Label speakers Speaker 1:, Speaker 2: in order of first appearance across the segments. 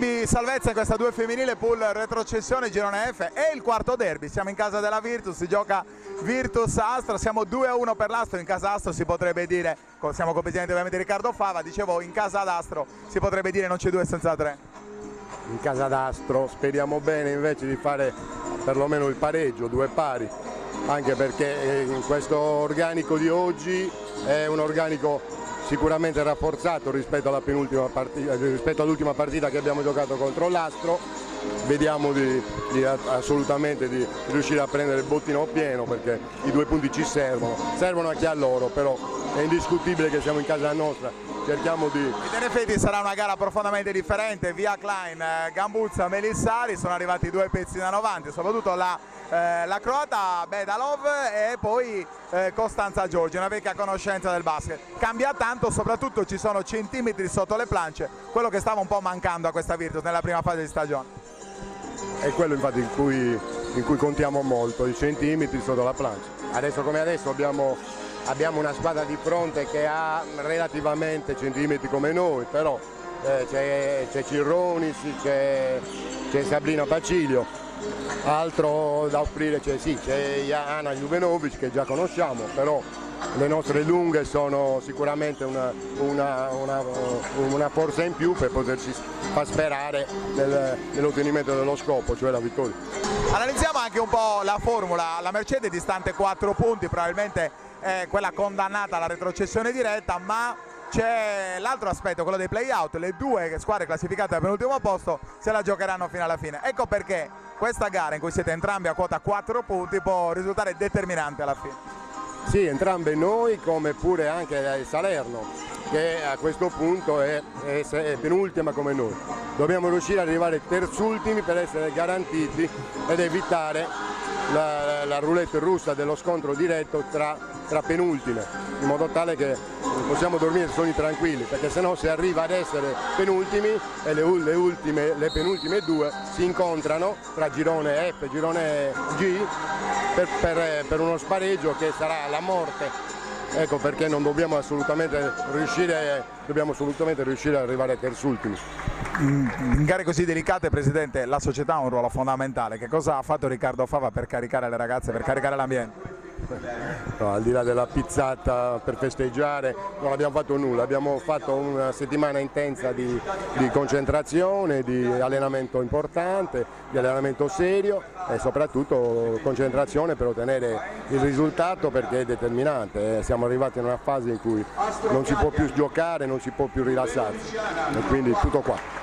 Speaker 1: di salvezza in questa 2 femminile, pool retrocessione girone F, è il quarto derby. Siamo in casa della Virtus, si gioca Virtus Astro, siamo 2-1 per l'Astro. In casa Astro si potrebbe dire, siamo con il presidente ovviamente Riccardo Fava, dicevo in casa d'Astro si potrebbe dire non c'è 2 senza 3.
Speaker 2: In casa d'Astro speriamo bene invece di fare perlomeno il pareggio, 2 pari, anche perché in questo organico di oggi è un organico sicuramente rafforzato rispetto alla penultima partita, rispetto all'ultima partita che abbiamo giocato contro l'Astro. Vediamo assolutamente di riuscire a prendere il bottino pieno, perché i 2 punti ci servono anche a loro, però è indiscutibile che siamo in casa nostra. Cerchiamo di...
Speaker 1: In effetti sarà una gara profondamente differente, via Klein, Gambuzza, Melissari, sono arrivati 2 pezzi da 90, soprattutto la croata Bedalov e poi Costanza Giorgi, una vecchia conoscenza del basket. Cambia tanto, soprattutto ci sono centimetri sotto le planche, quello che stava un po' mancando a questa Virtus nella prima fase di stagione.
Speaker 2: È quello infatti in cui contiamo molto, i centimetri sotto la plancia. Adesso come adesso abbiamo una squadra di fronte che ha relativamente centimetri come noi, però c'è Cirronis, c'è Sabrina Pacilio, altro da offrire c'è Ana Juvenovic che già conosciamo, però le nostre lunghe sono sicuramente una forza in più per poterci far sperare nell'ottenimento dello scopo, cioè la vittoria.
Speaker 1: Analizziamo anche un po' la formula, la Mercedes distante 4 punti, probabilmente è quella condannata alla retrocessione diretta, ma c'è l'altro aspetto, quello dei play-out. Le 2 squadre classificate al penultimo posto se la giocheranno fino alla fine. Ecco perché questa gara, in cui siete entrambi a quota 4 punti, può risultare determinante alla fine.
Speaker 2: Sì, entrambe noi, come pure anche Salerno, che a questo punto è penultima come noi. Dobbiamo riuscire ad arrivare terzultimi per essere garantiti ed evitare la roulette russa dello scontro diretto tra penultime, in modo tale che possiamo dormire sonni tranquilli, perché sennò si arriva ad essere penultimi e le penultime 2 si incontrano tra girone F e girone G per uno spareggio che sarà la morte. Ecco perché dobbiamo assolutamente riuscire ad arrivare terzultimi.
Speaker 1: In gare così delicate, Presidente, la società ha un ruolo fondamentale. Che cosa ha fatto Riccardo Fava per caricare le ragazze, per caricare l'ambiente?
Speaker 2: No, al di là della pizzata per festeggiare non abbiamo fatto nulla, abbiamo fatto una settimana intensa di concentrazione, di allenamento importante, di allenamento serio e soprattutto concentrazione per ottenere il risultato, perché è determinante. Siamo arrivati in una fase in cui non si può più giocare, non si può più rilassarsi e quindi tutto qua.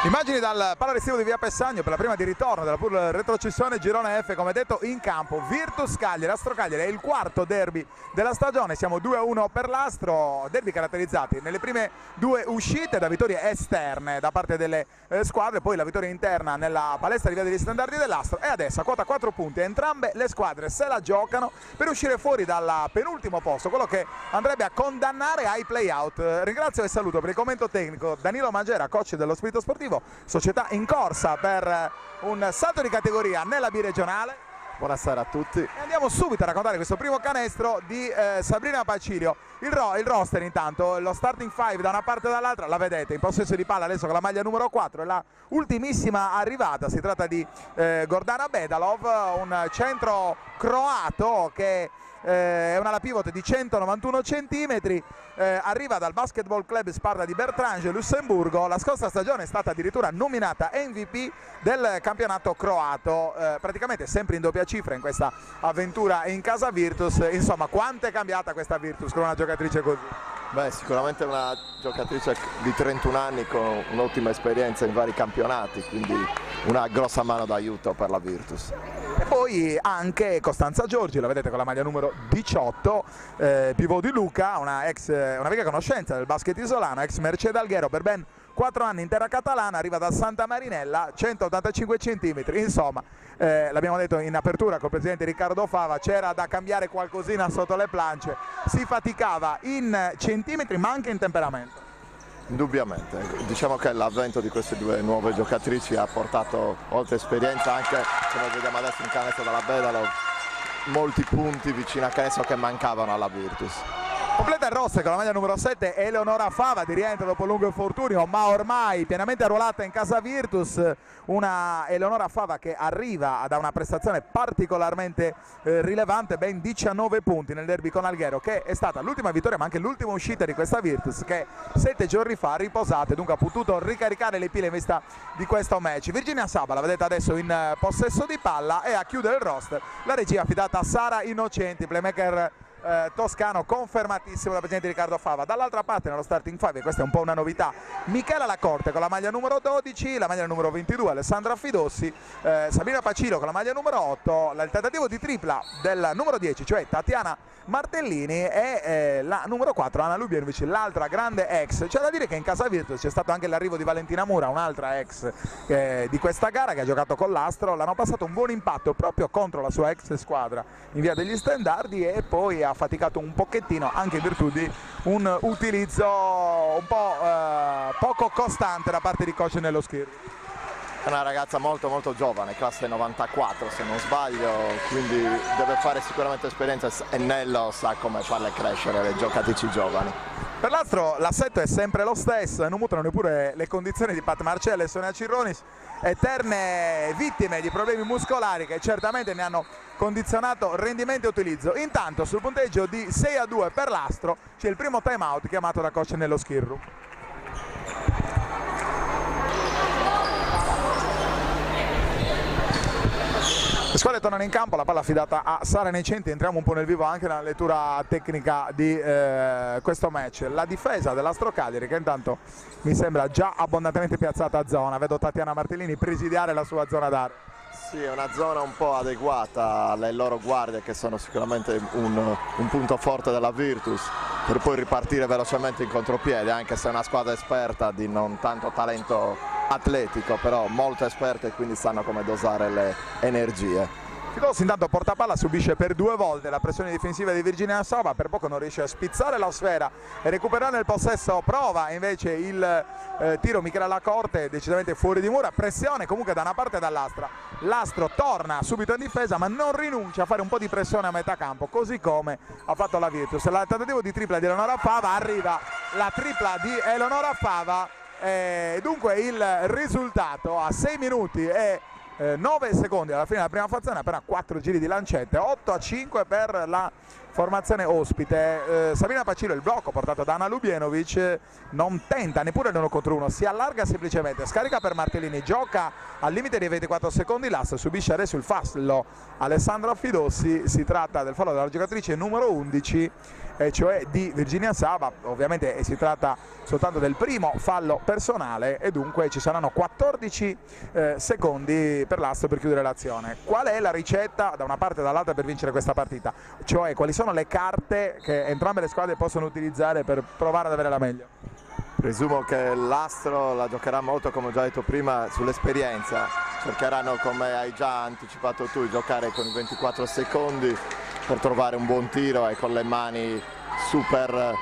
Speaker 1: Immagini dal palarestivo di via Pessagno per la prima di ritorno della pool retrocessione girone F, come detto, in campo Virtus Cagliari. Astro Cagliari è il quarto derby della stagione, siamo 2-1 per l'Astro, derby caratterizzati nelle prime 2 uscite da vittorie esterne da parte delle squadre, poi la vittoria interna nella palestra di via degli Standardi dell'Astro, e adesso a quota 4 punti entrambe le squadre se la giocano per uscire fuori dal penultimo posto, quello che andrebbe a condannare ai play-out. Ringrazio e saluto per il commento tecnico Danilo Mangera, coach dello Spirito Sportivo, società in corsa per un salto di categoria nella biregionale.
Speaker 3: Buonasera a tutti.
Speaker 1: E andiamo subito a raccontare questo primo canestro di Sabrina Pacilio. Il roster intanto, lo starting 5 da una parte e dall'altra, la vedete in possesso di palla adesso con la maglia numero 4, è la ultimissima arrivata, si tratta di Gordana Bedalov, un centro croato che è una ala pivot di 191 cm, arriva dal Basketball Club Sparta di Bertrange, Lussemburgo. La scorsa stagione è stata addirittura nominata MVP del campionato croato, praticamente sempre in doppia cifra in questa avventura in casa Virtus. Insomma, quanto è cambiata questa Virtus con una giocatrice così?
Speaker 3: Beh, sicuramente una giocatrice di 31 anni con un'ottima esperienza in vari campionati, quindi una grossa mano d'aiuto per la Virtus.
Speaker 1: E poi anche Costanza Giorgi, la vedete con la maglia numero 18, pivot di Luca, una vecchia conoscenza del basket isolano, ex Mercedes Alghero per ben 4 anni in terra catalana, arriva da Santa Marinella, 185 centimetri, insomma, l'abbiamo detto in apertura col presidente Riccardo Fava, c'era da cambiare qualcosina sotto le plance, si faticava in centimetri ma anche in temperamento.
Speaker 3: Indubbiamente, diciamo che l'avvento di queste due nuove giocatrici ha portato oltre esperienza anche, come vediamo adesso in canestro dalla Bedalo, molti punti vicino a canestro che mancavano alla Virtus.
Speaker 1: Completa il roster con la maglia numero 7 Eleonora Fava, di rientro dopo un lungo infortunio, ma ormai pienamente arruolata in casa Virtus. Una Eleonora Fava che arriva da una prestazione particolarmente rilevante, ben 19 punti nel derby con Alghero, che è stata l'ultima vittoria ma anche l'ultima uscita di questa Virtus, che 7 giorni fa ha riposato e dunque ha potuto ricaricare le pile in vista di questo match. Virginia Saba la vedete adesso in possesso di palla, e a chiudere il roster la regia affidata a Sara Innocenti, playmaker toscano confermatissimo dal presidente Riccardo Fava. Dall'altra parte nello starting 5, questa è un po' una novità, Michela Lacorte con la maglia numero 12, la maglia numero 22 Alessandra Fidossi, Sabrina Pacilo con la maglia numero 8, il tentativo di tripla del numero 10, cioè Tatiana Martellini, e la numero 4 Anna Lubienovic, l'altra grande ex. C'è da dire che in casa Virtus c'è stato anche l'arrivo di Valentina Mura, un'altra ex di questa gara, che ha giocato con l'Astro. L'hanno passato un buon impatto proprio contro la sua ex squadra in via degli Stendardi, e poi ha faticato un pochettino anche in virtù di un utilizzo un po' poco costante da parte di coach nello Schirri.
Speaker 3: È una ragazza molto giovane, classe 94 se non sbaglio, quindi deve fare sicuramente esperienza, e Nello sa come farle crescere le giocatrici giovani.
Speaker 1: Per l'altro l'assetto è sempre lo stesso e non mutano neppure le condizioni di Pat Marcello e Sonia Cirronis, eterne vittime di problemi muscolari che certamente ne hanno condizionato rendimento e utilizzo. Intanto sul punteggio di 6-2 per l'Astro c'è il primo time out chiamato da coach Nello Schirru. Le squadre tornano in campo, la palla affidata a Sara Innocenti. Entriamo un po' nel vivo anche nella lettura tecnica di questo match. La difesa dell'Astro Cagliari, che intanto mi sembra già abbondantemente piazzata a zona. Vedo Tatiana Martellini presidiare la sua zona d'area.
Speaker 3: Sì, è una zona un po' adeguata alle loro guardie, che sono sicuramente un punto forte della Virtus, per poi ripartire velocemente in contropiede, anche se è una squadra esperta di non tanto talento atletico, però molto esperta, e quindi sanno come dosare le energie.
Speaker 1: Fidossi intanto porta palla, subisce per 2 volte la pressione difensiva di Virginia Saba, per poco non riesce a spizzare la sfera e recuperare il possesso. Prova invece il tiro Michela Lacorte, decisamente fuori di mura, pressione comunque da una parte e dall'altra. L'Astro torna subito in difesa ma non rinuncia a fare un po' di pressione a metà campo, così come ha fatto la Virtus. Il tentativo di tripla di Eleonora Fava, arriva la tripla di Eleonora Fava, dunque il risultato a 6 minuti e 9 secondi alla fine della prima fazione, appena 4 giri di lancette, 8-5 per la formazione ospite. Sabrina Pacilo, il blocco portato da Anna Lubienovic, non tenta neppure l'1 contro 1, si allarga semplicemente, scarica per Martellini, gioca al limite dei 24 secondi l'asta, subisce adesso il fallo Alessandra Fidossi. Si tratta del fallo della giocatrice numero 11, cioè di Virginia Saba. Ovviamente si tratta soltanto del primo fallo personale, e dunque ci saranno 14 secondi per l'Astro per chiudere l'azione. Qual è la ricetta da una parte e dall'altra per vincere questa partita? Cioè, quali sono le carte che entrambe le squadre possono utilizzare per provare ad avere la meglio?
Speaker 3: Presumo che l'Astro la giocherà molto, come ho già detto prima, sull'esperienza. Cercheranno, come hai già anticipato tu, giocare con i 24 secondi per trovare un buon tiro, e con le mani super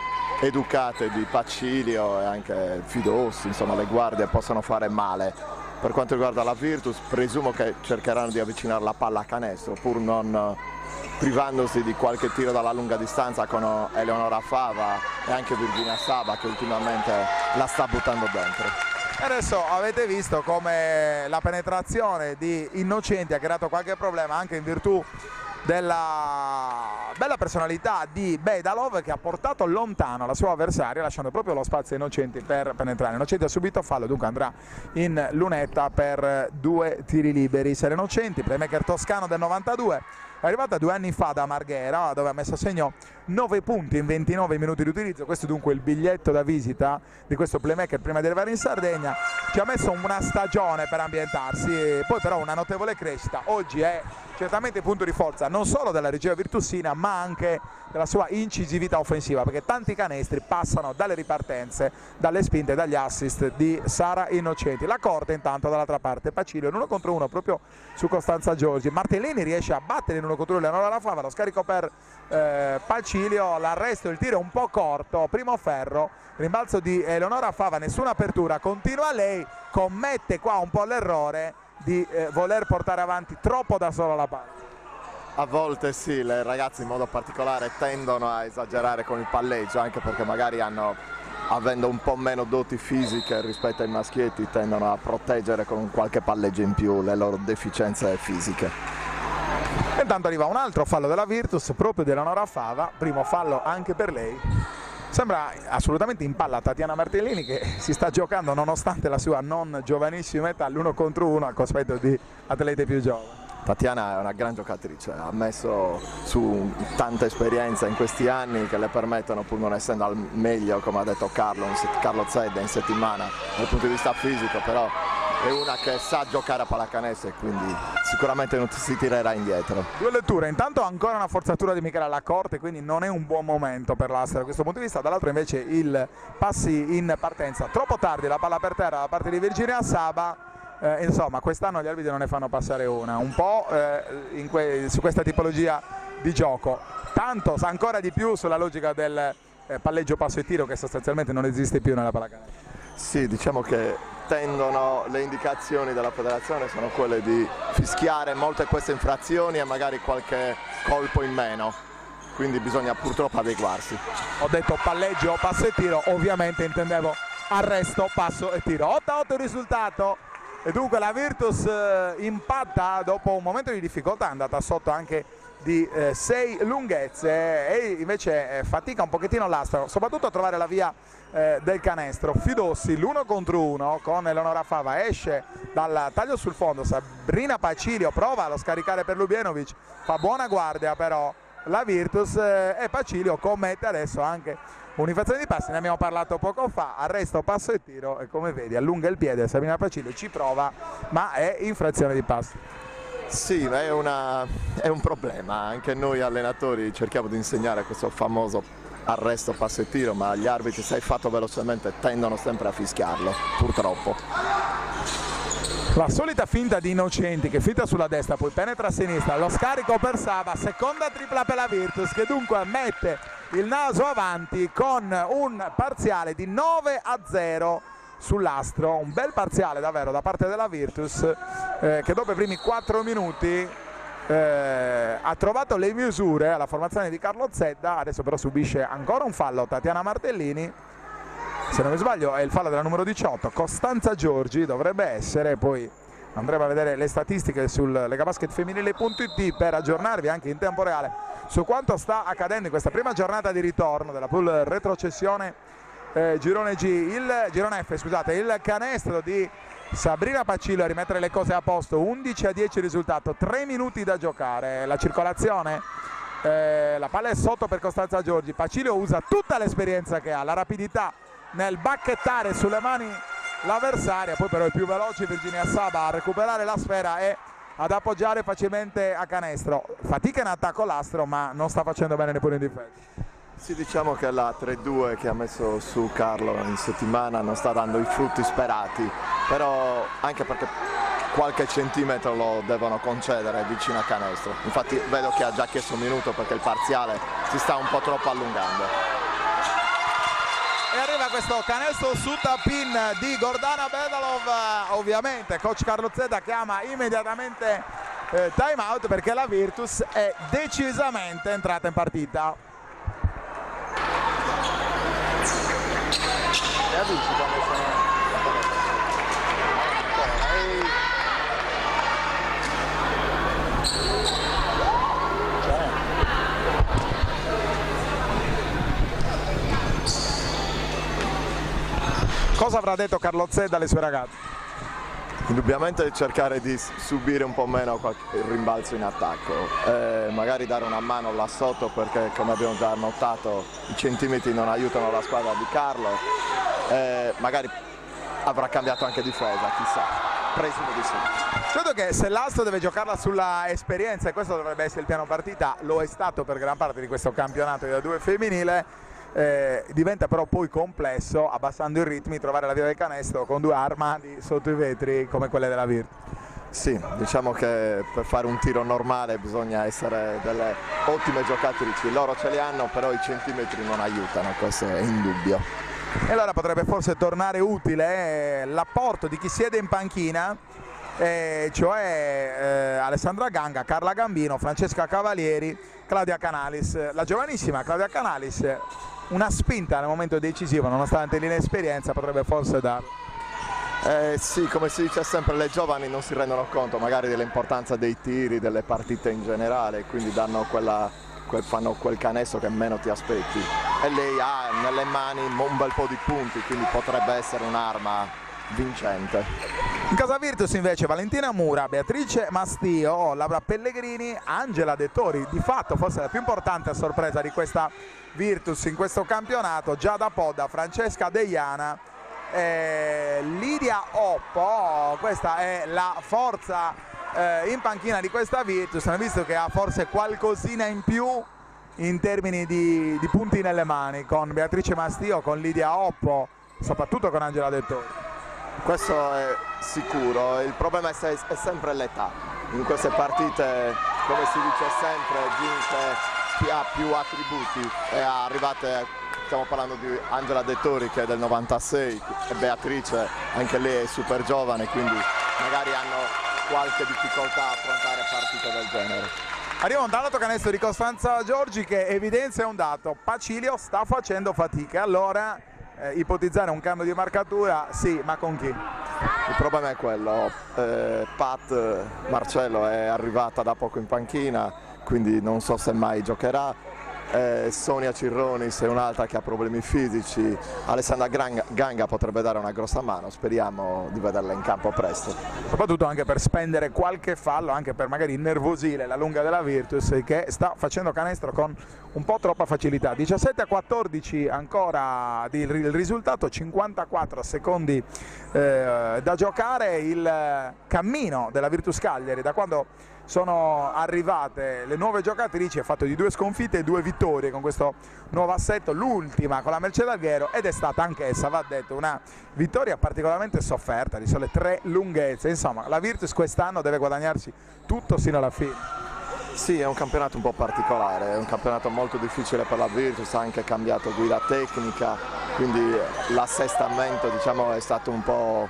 Speaker 3: educate di Pacilio e anche Fidossi, insomma le guardie possono fare male. Per quanto riguarda la Virtus, presumo che cercheranno di avvicinare la palla a canestro, pur non privandosi di qualche tiro dalla lunga distanza, con Eleonora Fava e anche Virginia Saba, che ultimamente la sta buttando dentro.
Speaker 1: E adesso avete visto come la penetrazione di Innocenti ha creato qualche problema, anche in virtù della bella personalità di Bedalov, che ha portato lontano la sua avversaria, lasciando proprio lo spazio a Innocenti per penetrare. Innocenti ha subito fallo, dunque andrà in lunetta per 2 tiri liberi. Sera Innocenti, playmaker toscano del 92, è arrivata 2 anni fa da Marghera, dove ha messo a segno 9 punti in 29 minuti di utilizzo. Questo è dunque il biglietto da visita di questo playmaker prima di arrivare in Sardegna. Ci ha messo una stagione per ambientarsi, poi però una notevole crescita. Oggi è certamente punto di forza non solo della regia virtusina, ma anche della sua incisività offensiva, perché tanti canestri passano dalle ripartenze, dalle spinte, dagli assist di Sara Innocenti. La corte intanto dall'altra parte, Pacilio in 1 contro 1 proprio su Costanza Giorgi. Martellini riesce a battere in 1 contro 1 Eleonora Fava, lo scarico per Pacilio, l'arresto, il tiro un po' corto, primo ferro, rimbalzo di Eleonora Fava, nessuna apertura, continua lei, commette qua un po' l'errore di voler portare avanti troppo da sola la palla.
Speaker 3: A volte sì, le ragazze in modo particolare tendono a esagerare con il palleggio, anche perché magari avendo un po' meno doti fisiche rispetto ai maschietti, tendono a proteggere con qualche palleggio in più le loro deficienze fisiche.
Speaker 1: Intanto arriva un altro fallo della Virtus proprio di Eleonora Fava, primo fallo anche per lei. Sembra assolutamente in palla Tatiana Martellini, che si sta giocando nonostante la sua non giovanissima età l'1 contro 1 a cospetto di atlete più giovani.
Speaker 3: Tatiana è una gran giocatrice, ha messo su tanta esperienza in questi anni che le permettono, pur non essendo al meglio, come ha detto Carlo Zedda, in settimana dal punto di vista fisico, però è una che sa giocare a pallacanestro e quindi sicuramente non si tirerà indietro.
Speaker 1: 2 letture, intanto ancora una forzatura di Michela Lacorte, quindi non è un buon momento per l'Aster da questo punto di vista. Dall'altro invece il passi in partenza troppo tardi, la palla per terra da parte di Virginia Saba. Insomma, quest'anno gli arbitri non ne fanno passare una, un po' su questa tipologia di gioco, tanto sa ancora di più sulla logica del palleggio passo e tiro, che sostanzialmente non esiste più nella pallacanestro.
Speaker 3: Sì, diciamo che le indicazioni della federazione sono quelle di fischiare molte queste infrazioni e magari qualche colpo in meno, quindi bisogna purtroppo adeguarsi.
Speaker 1: Ho detto palleggio passo e tiro, ovviamente intendevo arresto passo e tiro. 8-8 il risultato. E dunque la Virtus impatta dopo un momento di difficoltà, è andata sotto anche di 6 lunghezze e invece fatica un pochettino l'Aster, soprattutto a trovare la via del canestro. Fidossi l'1 contro 1 con Eleonora Fava, esce dal taglio sul fondo, Sabrina Pacilio prova a lo scaricare per Lubienovic, fa buona guardia però la Virtus e Pacilio commette adesso anche un'infrazione di passi, ne abbiamo parlato poco fa, arresto, passo e tiro e come vedi allunga il piede Sabrina Pacilio, ci prova ma è infrazione di passi.
Speaker 3: Sì, è un problema, anche noi allenatori cerchiamo di insegnare questo famoso arresto, passo e tiro, ma gli arbitri, se è fatto velocemente, tendono sempre a fischiarlo, purtroppo.
Speaker 1: La solita finta di Innocenti che finta sulla destra, poi penetra a sinistra, lo scarico per Saba, seconda tripla per la Virtus che dunque mette il naso avanti con un parziale di 9-0 sull'Astro, un bel parziale davvero da parte della Virtus che dopo i primi 4 minuti ha trovato le misure alla formazione di Carlo Zedda. Adesso però subisce ancora un fallo Tatiana Martellini, se non mi sbaglio è il fallo della numero 18 Costanza Giorgi, dovrebbe essere, poi andremo a vedere le statistiche sul legabasketfemminile.it per aggiornarvi anche in tempo reale su quanto sta accadendo in questa prima giornata di ritorno della pool retrocessione girone G, il girone F, scusate. Il canestro di Sabrina Pacilio a rimettere le cose a posto, 11-10 il risultato, 3 minuti da giocare, la circolazione, la palla è sotto per Costanza Giorgi, Pacilio usa tutta l'esperienza che ha, la rapidità nel bacchettare sulle mani l'avversaria, poi però è più veloce Virginia Saba a recuperare la sfera e ad appoggiare facilmente a canestro. Fatica in attacco l'Astro, ma non sta facendo bene neppure in difesa.
Speaker 3: Sì, diciamo che la 3-2 che ha messo su Carlo in settimana non sta dando i frutti sperati, però anche perché qualche centimetro lo devono concedere vicino a canestro. Infatti vedo che ha già chiesto un minuto perché il parziale si sta un po' troppo allungando.
Speaker 1: E arriva questo canestro su tap-in di Gordana Bedalov, ovviamente coach Carlo Zedda chiama immediatamente time out perché la Virtus è decisamente entrata in partita.
Speaker 3: E avvisi quando sono...
Speaker 1: Cosa avrà detto Carlo Zedda alle sue ragazze?
Speaker 3: Indubbiamente cercare di subire un po' meno il rimbalzo in attacco, magari dare una mano là sotto, perché come abbiamo già notato i centimetri non aiutano la squadra di Carlo, magari avrà cambiato anche difesa, chissà, presumo di sì.
Speaker 1: Credo che se l'Astro deve giocarla sulla esperienza, e questo dovrebbe essere il piano partita, lo è stato per gran parte di questo campionato di A2 femminile, diventa però poi complesso, abbassando i ritmi, trovare la via del canestro con due armadi sotto i vetri come quelle della Virtus.
Speaker 3: Sì, diciamo che per fare un tiro normale bisogna essere delle ottime giocatrici, loro ce li hanno, però i centimetri non aiutano, questo è indubbio.
Speaker 1: E allora potrebbe forse tornare utile l'apporto di chi siede in panchina, cioè Alessandra Ganga, Carla Gambino, Francesca Cavalieri, Claudia Canalis. La giovanissima Claudia Canalis, una spinta nel momento decisivo, nonostante l'inesperienza, potrebbe forse dare.
Speaker 3: Sì, come si dice sempre, le giovani non si rendono conto magari dell'importanza dei tiri, delle partite in generale, quindi danno fanno quel canestro che meno ti aspetti, e lei ha nelle mani un bel po' di punti, quindi potrebbe essere un'arma vincente.
Speaker 1: In casa Virtus invece Valentina Mura, Beatrice Mastio, Laura Pellegrini, Angela Dettori, di fatto forse la più importante sorpresa di questa Virtus in questo campionato, Giada Podda, Francesca Deiana, Lidia Oppo. Questa è la forza in panchina di questa Virtus, hanno visto che ha forse qualcosina in più in termini di punti nelle mani, con Beatrice Mastio, con Lidia Oppo, soprattutto con Angela Dettori.
Speaker 3: Questo è sicuro, il problema è sempre l'età. In queste partite, come si dice sempre, vince chi ha più attributi, e arrivate, stiamo parlando di Angela Dettori che è del 96, e Beatrice anche lei è super giovane, quindi magari hanno qualche difficoltà a affrontare partite del genere.
Speaker 1: Arriva un dato canestro di Costanza Giorgi che evidenzia un dato: Pacilio sta facendo fatica. Allora ipotizzare un cambio di marcatura, sì, ma con chi?
Speaker 3: Il problema è quello, Pat Marcello è arrivata da poco in panchina, quindi non so se mai giocherà. Sonia Cirronis è un'altra che ha problemi fisici, Alessandra Ganga potrebbe dare una grossa mano, speriamo di vederla in campo presto.
Speaker 1: Soprattutto anche per spendere qualche fallo, anche per magari innervosire la lunga della Virtus, che sta facendo canestro con un po' troppa facilità. 17-14 ancora il risultato, 54 secondi da giocare. Il cammino della Virtus Cagliari da quando sono arrivate le nuove giocatrici è fatto di 2 sconfitte e 2 vittorie con questo nuovo assetto, l'ultima con la Mercedes Alghero, ed è stata anch'essa, va detto, una vittoria particolarmente sofferta, di sole 3 lunghezze. Insomma, la Virtus quest'anno deve guadagnarsi tutto sino alla fine.
Speaker 3: Sì, è un campionato un po' particolare, è un campionato molto difficile per la Virtus, ha anche cambiato guida tecnica, quindi l'assestamento, diciamo, è stato un po'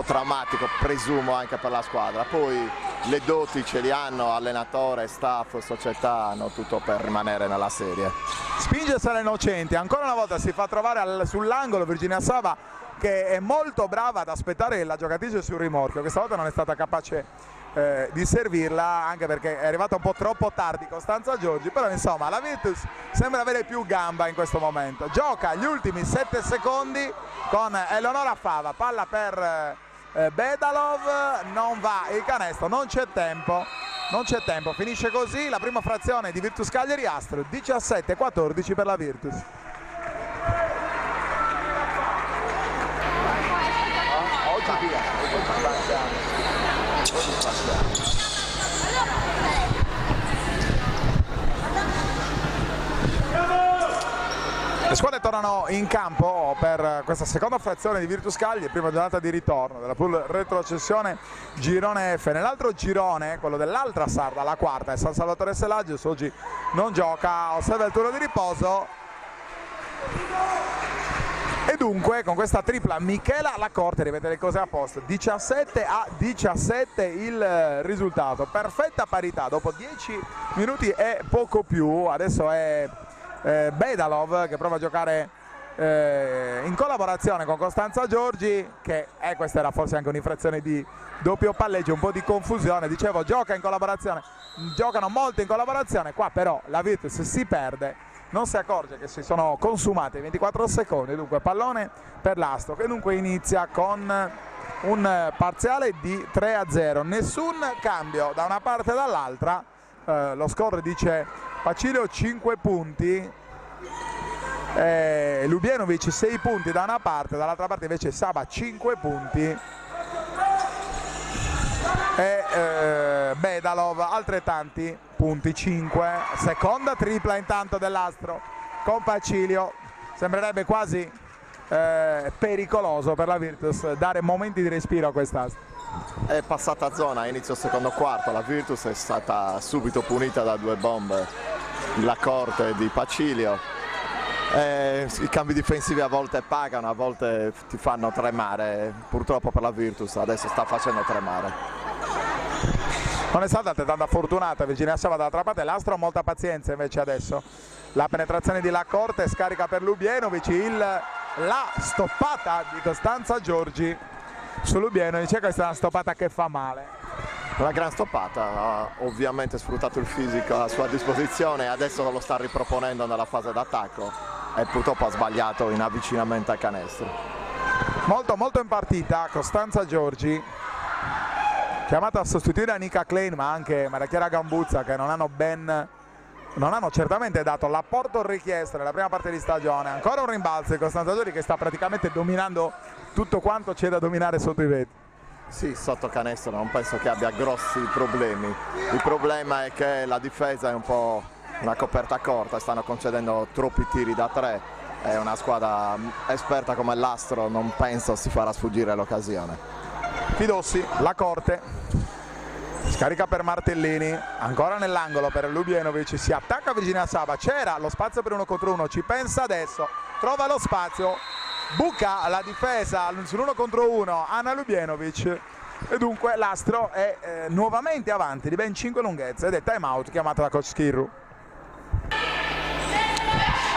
Speaker 3: traumatico, presumo, anche per la squadra. Poi le doti ce li hanno, allenatore, staff, società, hanno tutto per rimanere nella serie.
Speaker 1: Spinge Sara Innocenti, ancora una volta si fa trovare sull'angolo Virginia Sava, che è molto brava ad aspettare la giocatrice sul rimorchio. Questa volta non è stata capace di servirla, anche perché è arrivata un po' troppo tardi Costanza Giorgi, però insomma la Virtus sembra avere più gamba in questo momento. Gioca gli ultimi 7 secondi con Eleonora Fava, palla per Bedalov, non va il canestro, non c'è tempo, finisce così la prima frazione di Virtus Cagliari Astro, 17-14 per la Virtus. Le squadre tornano in campo per questa seconda frazione di Virtus Cagliari, prima giornata di ritorno della pool retrocessione girone F. Nell'altro girone, quello dell'altra sarda, la quarta, è San Salvatore Selagius, oggi non gioca, osserva il turno di riposo. E dunque con questa tripla Michela Lacorte ripete le cose a posto, 17-17 il risultato, perfetta parità dopo 10 minuti e poco più. Adesso è Bedalov che prova a giocare in collaborazione con Costanza Giorgi, che questa era forse anche un'infrazione di doppio palleggio, un po' di confusione, dicevo gioca in collaborazione, giocano molto in collaborazione, qua però la Virtus si perde, non si accorge che si sono consumati 24 secondi, dunque pallone per l'Astro che dunque inizia con un parziale di 3-0, nessun cambio da una parte e dall'altra. Lo score dice Pacilio 5 punti, Lubienovic 6 punti da una parte, dall'altra parte invece Saba 5 punti e Bedalov altrettanti punti, 5. Seconda tripla intanto dell'Astro con Pacilio, sembrerebbe quasi pericoloso per la Virtus dare momenti di respiro a quest'Astro.
Speaker 3: È passata zona a inizio secondo quarto, la Virtus è stata subito punita da 2 bombe di Lacorte e di Pacilio. I cambi difensivi a volte pagano, a volte ti fanno tremare, purtroppo per la Virtus adesso sta facendo tremare.
Speaker 1: Non è stata altrettanto fortunata Virginia Saba dall'altra parte, l'Astro ha molta pazienza invece adesso. La penetrazione di Lacorte, scarica per Lubienovic, la stoppata di Costanza Giorgi su Lubienovic, questa è una stoppata che fa male.
Speaker 3: Una gran stoppata, ha ovviamente sfruttato il fisico a sua disposizione e adesso lo sta riproponendo nella fase d'attacco e purtroppo ha sbagliato in avvicinamento al canestro.
Speaker 1: Molto in partita Costanza Giorgi, chiamata a sostituire Nika Klein ma anche Maria Chiara Gambuzza, che non hanno certamente dato l'apporto richiesto nella prima parte di stagione. Ancora un rimbalzo di Costanza Giorgi che sta praticamente dominando tutto quanto c'è da dominare sotto i vetri.
Speaker 3: Sì, sotto canestro non penso che abbia grossi problemi. Il problema è che la difesa è un po' una coperta corta, stanno concedendo troppi tiri da 3 e una squadra esperta come l'Astro non penso si farà sfuggire l'occasione.
Speaker 1: Fidossi, Lacorte, scarica per Martellini, ancora nell'angolo per Lubienovic, si attacca Virginia Saba, c'era lo spazio per 1 contro 1, ci pensa adesso, trova lo spazio, buca la difesa sull'1 contro 1 Anna Lubienovic e dunque l'Astro è nuovamente avanti di ben 5 lunghezze ed è time out chiamato da coach Schirru.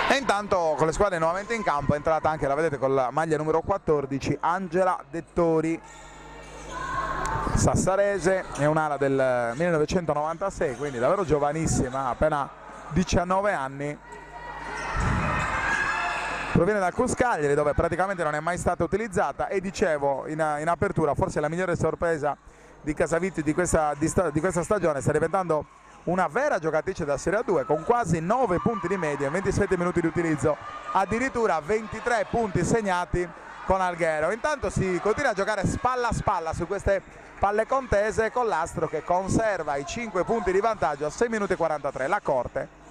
Speaker 1: E intanto con le squadre nuovamente in campo è entrata anche, la vedete, con la maglia numero 14 Angela Dettori, sassarese, è un'ala del 1996, quindi davvero giovanissima, appena 19 anni. Proviene dal Cuscagliari dove praticamente non è mai stata utilizzata e dicevo in apertura forse la migliore sorpresa di Casavitti di questa stagione, sta diventando una vera giocatrice da Serie A2 con quasi 9 punti di media in 27 minuti di utilizzo, addirittura 23 punti segnati con Alghero. Intanto si continua a giocare spalla a spalla su queste palle contese con l'Astro che conserva i 5 punti di vantaggio a 6 minuti e 43. Lacorte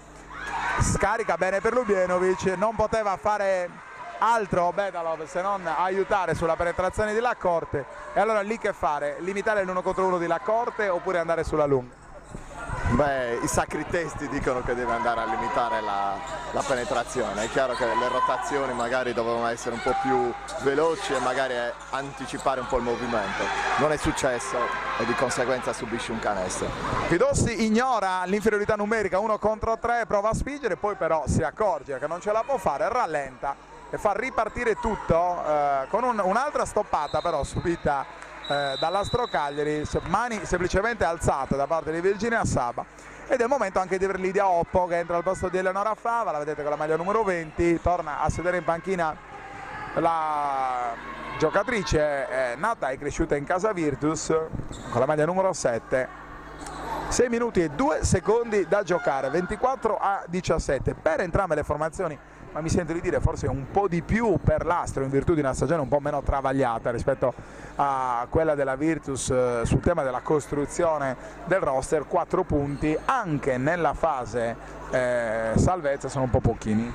Speaker 1: scarica bene per Lubienovic, non poteva fare altro Bedalov se non aiutare sulla penetrazione di Lacorte, e allora lì che fare? Limitare l'1 contro 1 di Lacorte oppure andare sulla lunga?
Speaker 3: Beh, i sacri testi dicono che deve andare a limitare la penetrazione. È chiaro che le rotazioni magari dovevano essere un po' più veloci e magari anticipare un po' il movimento. Non è successo e di conseguenza subisce un canestro.
Speaker 1: Fidossi ignora l'inferiorità numerica, 1 contro 3, prova a spingere, poi però si accorge che non ce la può fare, rallenta e fa ripartire tutto con un'altra stoppata però subita dall'Astro Cagliari, mani semplicemente alzate da parte di Virginia Saba, ed è il momento anche di avere Lidia Oppo che entra al posto di Eleonora Fava, la vedete con la maglia numero 20, torna a sedere in panchina la giocatrice nata e cresciuta in casa Virtus con la maglia numero 7. 6 minuti e 2 secondi da giocare, 24-17 per entrambe le formazioni, ma mi sento di dire forse un po' di più per l'Astro in virtù di una stagione un po' meno travagliata rispetto a quella della Virtus sul tema della costruzione del roster. 4 punti anche nella fase salvezza sono un po' pochini.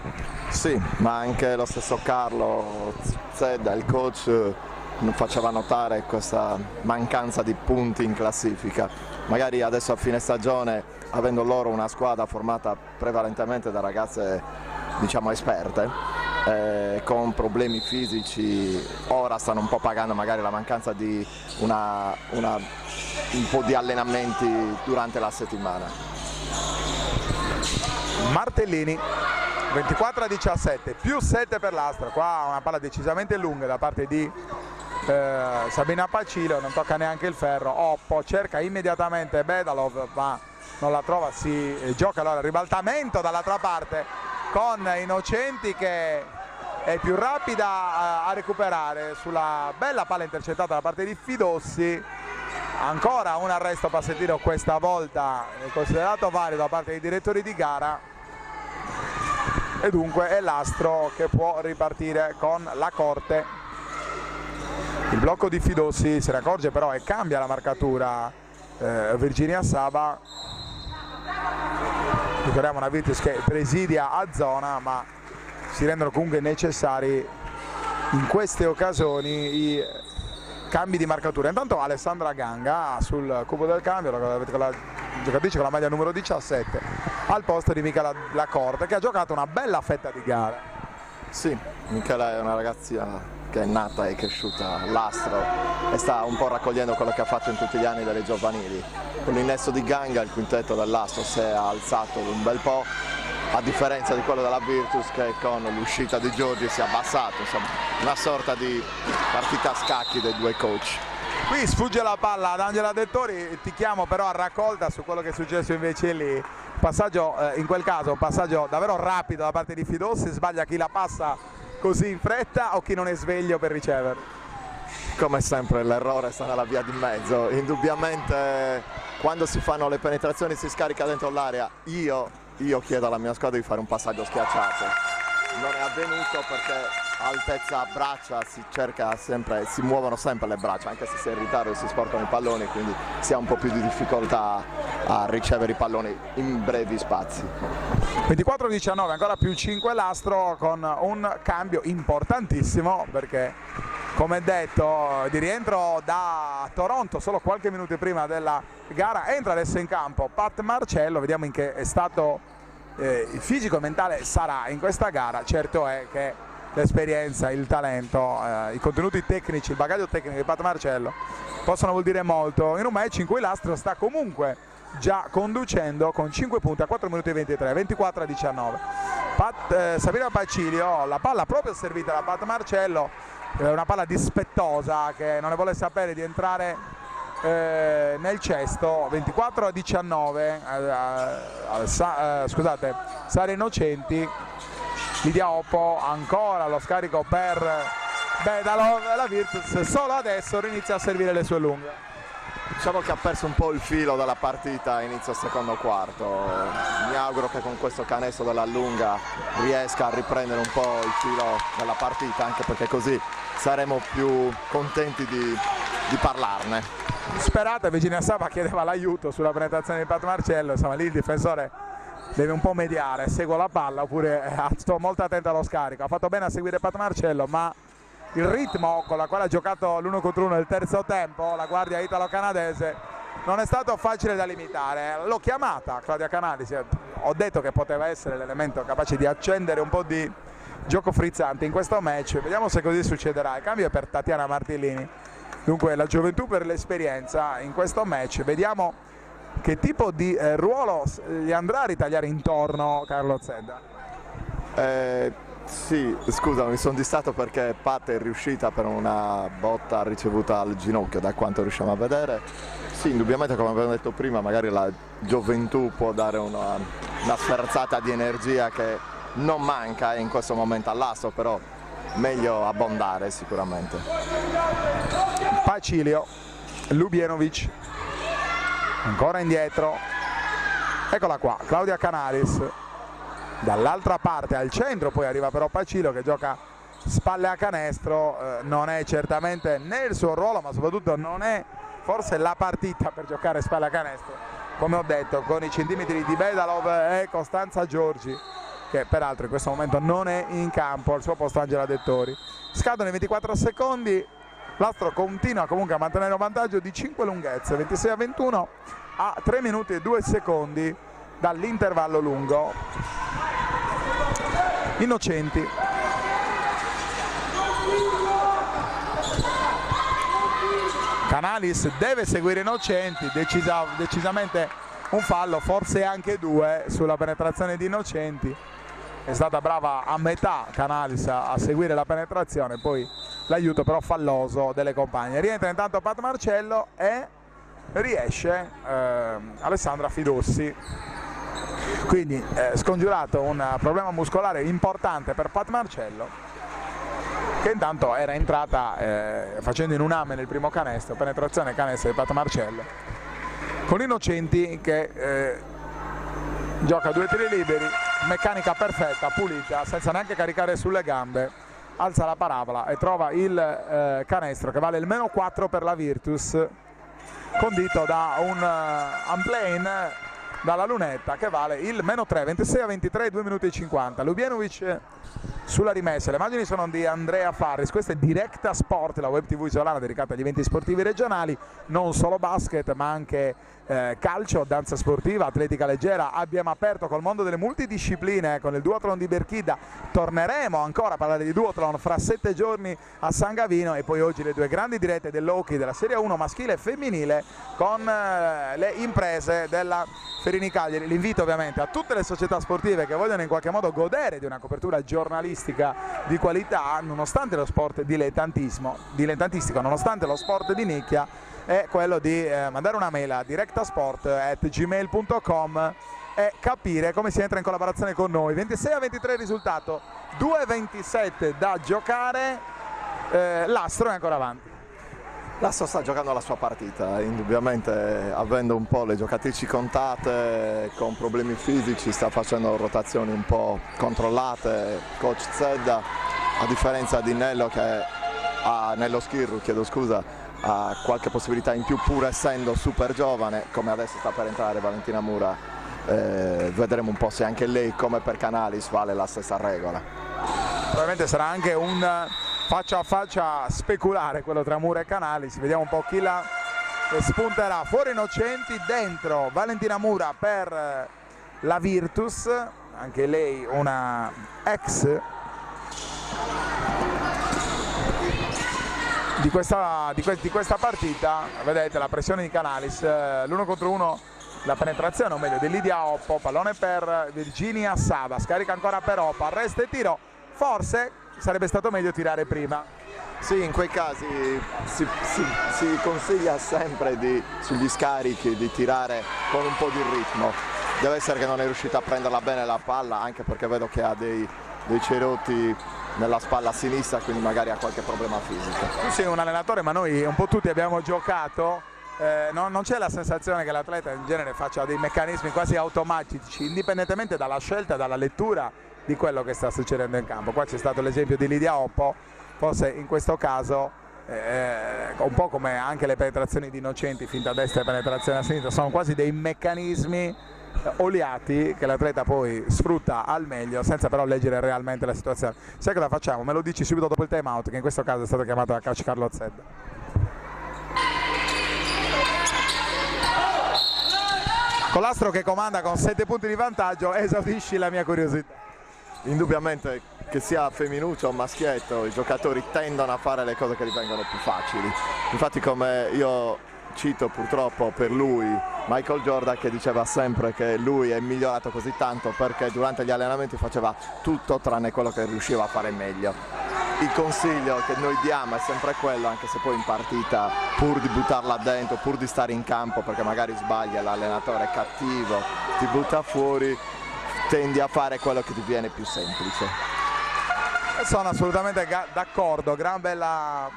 Speaker 3: Sì, ma anche lo stesso Carlo Zedda, il coach, faceva notare questa mancanza di punti in classifica. Magari adesso a fine stagione, avendo loro una squadra formata prevalentemente da ragazze diciamo esperte, con problemi fisici, ora stanno un po' pagando magari la mancanza di un po' di allenamenti durante la settimana.
Speaker 1: Martellini 24-17 più 7 per l'Astro, qua una palla decisamente lunga da parte di Sabina Pacilio, non tocca neanche il ferro. Oppo cerca immediatamente Bedalov ma non la trova, si gioca allora il ribaltamento dall'altra parte con Innocenti che è più rapida a recuperare sulla bella palla intercettata da parte di Fidossi. Ancora un arresto passettino, questa volta considerato valido da parte dei direttori di gara, e dunque è l'Astro che può ripartire con la Corte. Il blocco di Fidossi se ne accorge però e cambia la marcatura. Virginia Saba, ricordiamo una Virtus che presidia a zona, ma si rendono comunque necessari in queste occasioni i cambi di marcatura. Intanto Alessandra Ganga sul cubo del cambio, la giocatrice con la maglia numero 17 al posto di Michela Lacorte, che ha giocato una bella fetta di gara.
Speaker 3: Sì, Michela è una ragazza che è nata e cresciuta all'Astro e sta un po' raccogliendo quello che ha fatto in tutti gli anni delle giovanili. Con l'innesto di Ganga il quintetto dell'Astro si è alzato un bel po', a differenza di quello della Virtus che con l'uscita di Giorgi si è abbassato. Insomma, una sorta di partita a scacchi dei due coach.
Speaker 1: Qui sfugge la palla ad Angela Dettori, ti chiamo però a raccolta su quello che è successo invece lì. Passaggio, in quel caso un passaggio davvero rapido da parte di Fidossi, sbaglia chi la passa così in fretta o chi non è sveglio per riceverla.
Speaker 3: Come sempre l'errore sta nella via di mezzo, indubbiamente quando si fanno le penetrazioni si scarica dentro l'area. Io chiedo alla mia squadra di fare un passaggio schiacciato, non è avvenuto perché altezza braccia si cerca sempre, si muovono sempre le braccia, anche se si è in ritardo e si sporcano i palloni, quindi si ha un po' più di difficoltà a ricevere i palloni in brevi spazi.
Speaker 1: 24-19, ancora più 5 l'Astro, con un cambio importantissimo perché, come detto, di rientro da Toronto solo qualche minuto prima della gara entra adesso in campo Pat Marcello. Vediamo in che stato fisico e mentale sarà in questa gara. Certo è che l'esperienza, il talento, i contenuti tecnici, il bagaglio tecnico di Pat Marcello possono vuol dire molto in un match in cui l'Astro sta comunque già conducendo con 5 punti a 4 minuti e 23, 24-19. Sabrina Pacilio, la palla proprio servita da Pat Marcello, una palla dispettosa che non ne vuole sapere di entrare nel cesto. 24-19, scusate, Sara Innocenti. Lidia Oppo, ancora lo scarico per Bedalov, la Virtus solo adesso inizia a servire le sue lunghe.
Speaker 3: Diciamo che ha perso un po' il filo dalla partita inizio secondo quarto. Mi auguro che con questo canestro della lunga riesca a riprendere un po' il filo della partita, anche perché così saremo più contenti di parlarne.
Speaker 1: Sperata, Virginia Saba chiedeva l'aiuto sulla penetrazione di Pat Marcello, insomma lì il difensore deve un po' mediare, segue la palla oppure sto molto attento allo scarico. Ha fatto bene a seguire Pat Marcello, ma il ritmo con la quale ha giocato l'1 contro 1 nel terzo tempo la guardia italo-canadese non è stato facile da limitare. L'ho chiamata Claudia Canalis, ho detto che poteva essere l'elemento capace di accendere un po' di gioco frizzante in questo match. Vediamo se così succederà. Il cambio è per Tatiana Martellini, dunque la gioventù per l'esperienza in questo match. Vediamo che tipo di ruolo gli andrà a ritagliare intorno Carlo Zedda.
Speaker 3: Sì, scusa, mi sono distratto perché Pat è riuscita per una botta ricevuta al ginocchio, da quanto riusciamo a vedere. Sì, indubbiamente, come abbiamo detto prima, magari la gioventù può dare una sferzata di energia che non manca in questo momento all'Astro, però meglio abbondare sicuramente.
Speaker 1: Pacilio, Lubienovic, ancora indietro, eccola qua, Claudia Canalis. Dall'altra parte al centro poi arriva però Pacilio che gioca spalle a canestro, non è certamente né il suo ruolo, ma soprattutto non è forse la partita per giocare spalle a canestro, come ho detto, con i centimetri di Bedalov e Costanza Giorgi, che peraltro in questo momento non è in campo, al suo posto Angela Dettori. Scadono i 24 secondi, l'Astro continua comunque a mantenere un vantaggio di 5 lunghezze, 26-21 a 3 minuti e 2 secondi dall'intervallo lungo. Innocenti, Canalis deve seguire Innocenti, decisamente un fallo, forse anche 2 sulla penetrazione di Innocenti. È stata brava a metà Canalis a seguire la penetrazione, poi l'aiuto però falloso delle compagne. Rientra intanto Pat Marcello e riesce Alessandra Fidossi. Quindi scongiurato un problema muscolare importante per Pat Marcello che intanto era entrata facendo in un amen il primo canestro, penetrazione canestro di Pat Marcello, con Innocenti che gioca 2 tiri liberi, meccanica perfetta, pulita, senza neanche caricare sulle gambe, alza la parabola e trova il canestro che vale il -4 per la Virtus, condito da un unplane dalla lunetta che vale il -3, 26-23, 2 minuti e 50. Lubienovic sulla rimessa. Le immagini sono di Andrea Farris, questa è Directa Sport, la web tv isolana dedicata agli eventi sportivi regionali, non solo basket ma anche calcio, danza sportiva, atletica leggera. Abbiamo aperto col mondo delle multidiscipline con il duathlon di Berchida, torneremo ancora a parlare di duathlon fra 7 giorni a San Gavino, e poi oggi le 2 grandi dirette dell'hockey della Serie 1 maschile e femminile con le imprese della Ferini Cagliari. L'invito ovviamente a tutte le società sportive che vogliono in qualche modo godere di una copertura giornalistica di qualità, nonostante lo sport dilettantistico, nonostante lo sport di nicchia, è quello di mandare una mail a directasport@gmail.com e capire come si entra in collaborazione con noi. 26-23 il risultato, 2:27 da giocare, l'Astro è ancora avanti.
Speaker 3: L'Astro sta giocando la sua partita, indubbiamente avendo un po' le giocatrici contate, con problemi fisici, sta facendo rotazioni un po' controllate. Coach Zedda, a differenza di Nello Nello Schirru, ha qualche possibilità in più, pur essendo super giovane, come adesso sta per entrare Valentina Mura. Vedremo un po' se anche lei, come per Canalis, vale la stessa regola.
Speaker 1: Probabilmente sarà anche un faccia a faccia speculare quello tra Mura e Canalis. Vediamo un po' chi la spunterà. Fuori Innocenti, dentro Valentina Mura per la Virtus, anche lei una ex di questa partita. Vedete la pressione di Canalis, l'1 contro 1, la penetrazione, o meglio di Lidia Oppo, pallone per Virginia Saba, scarica ancora per Oppo, arresto e tiro. Forse sarebbe stato meglio tirare prima.
Speaker 3: Sì, in quei casi si consiglia sempre sugli scarichi di tirare con un po' di ritmo. Deve essere che non è riuscita a prenderla bene la palla, anche perché vedo che ha dei cerotti nella spalla sinistra, quindi magari ha qualche problema fisico.
Speaker 1: Tu sei un allenatore, ma noi un po' tutti abbiamo giocato, non c'è la sensazione che l'atleta in genere faccia dei meccanismi quasi automatici, indipendentemente dalla scelta, dalla lettura di quello che sta succedendo in campo. Qua c'è stato l'esempio di Lidia Oppo, forse in questo caso un po' come anche le penetrazioni di Innocenti, finta a destra e penetrazione a sinistra, sono quasi dei meccanismi oliati che l'atleta poi sfrutta al meglio, senza però leggere realmente la situazione. Sai cosa facciamo? Me lo dici subito dopo il time out, che in questo caso è stato chiamato da coach Carlo Zedda. Con l'Astro che comanda con 7 punti di vantaggio, esaudisci la mia curiosità.
Speaker 3: Indubbiamente, che sia femminuccio o maschietto, i giocatori tendono a fare le cose che gli vengono più facili. Infatti, come io cito purtroppo per lui Michael Jordan, che diceva sempre che lui è migliorato così tanto perché durante gli allenamenti faceva tutto tranne quello che riusciva a fare meglio. Il consiglio che noi diamo è sempre quello, anche se poi in partita, pur di buttarla dentro, pur di stare in campo perché magari sbaglia, l'allenatore è cattivo, ti butta fuori, tendi a fare quello che ti viene più semplice.
Speaker 1: Sono assolutamente d'accordo, gran bella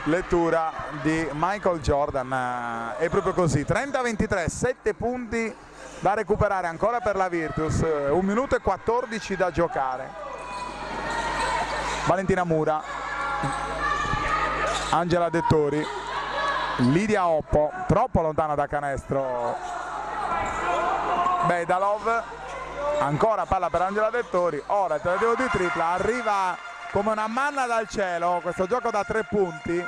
Speaker 1: lettura di Michael Jordan. È proprio così, 30-23, 7 punti da recuperare ancora per la Virtus, 1 minuto e 14 da giocare. Valentina Mura, Angela Dettori, Lidia Oppo, troppo lontana da canestro Bedalov, ancora palla per Angela Dettori, ora il tentativo di tripla, arriva come una manna dal cielo questo gioco da 3 punti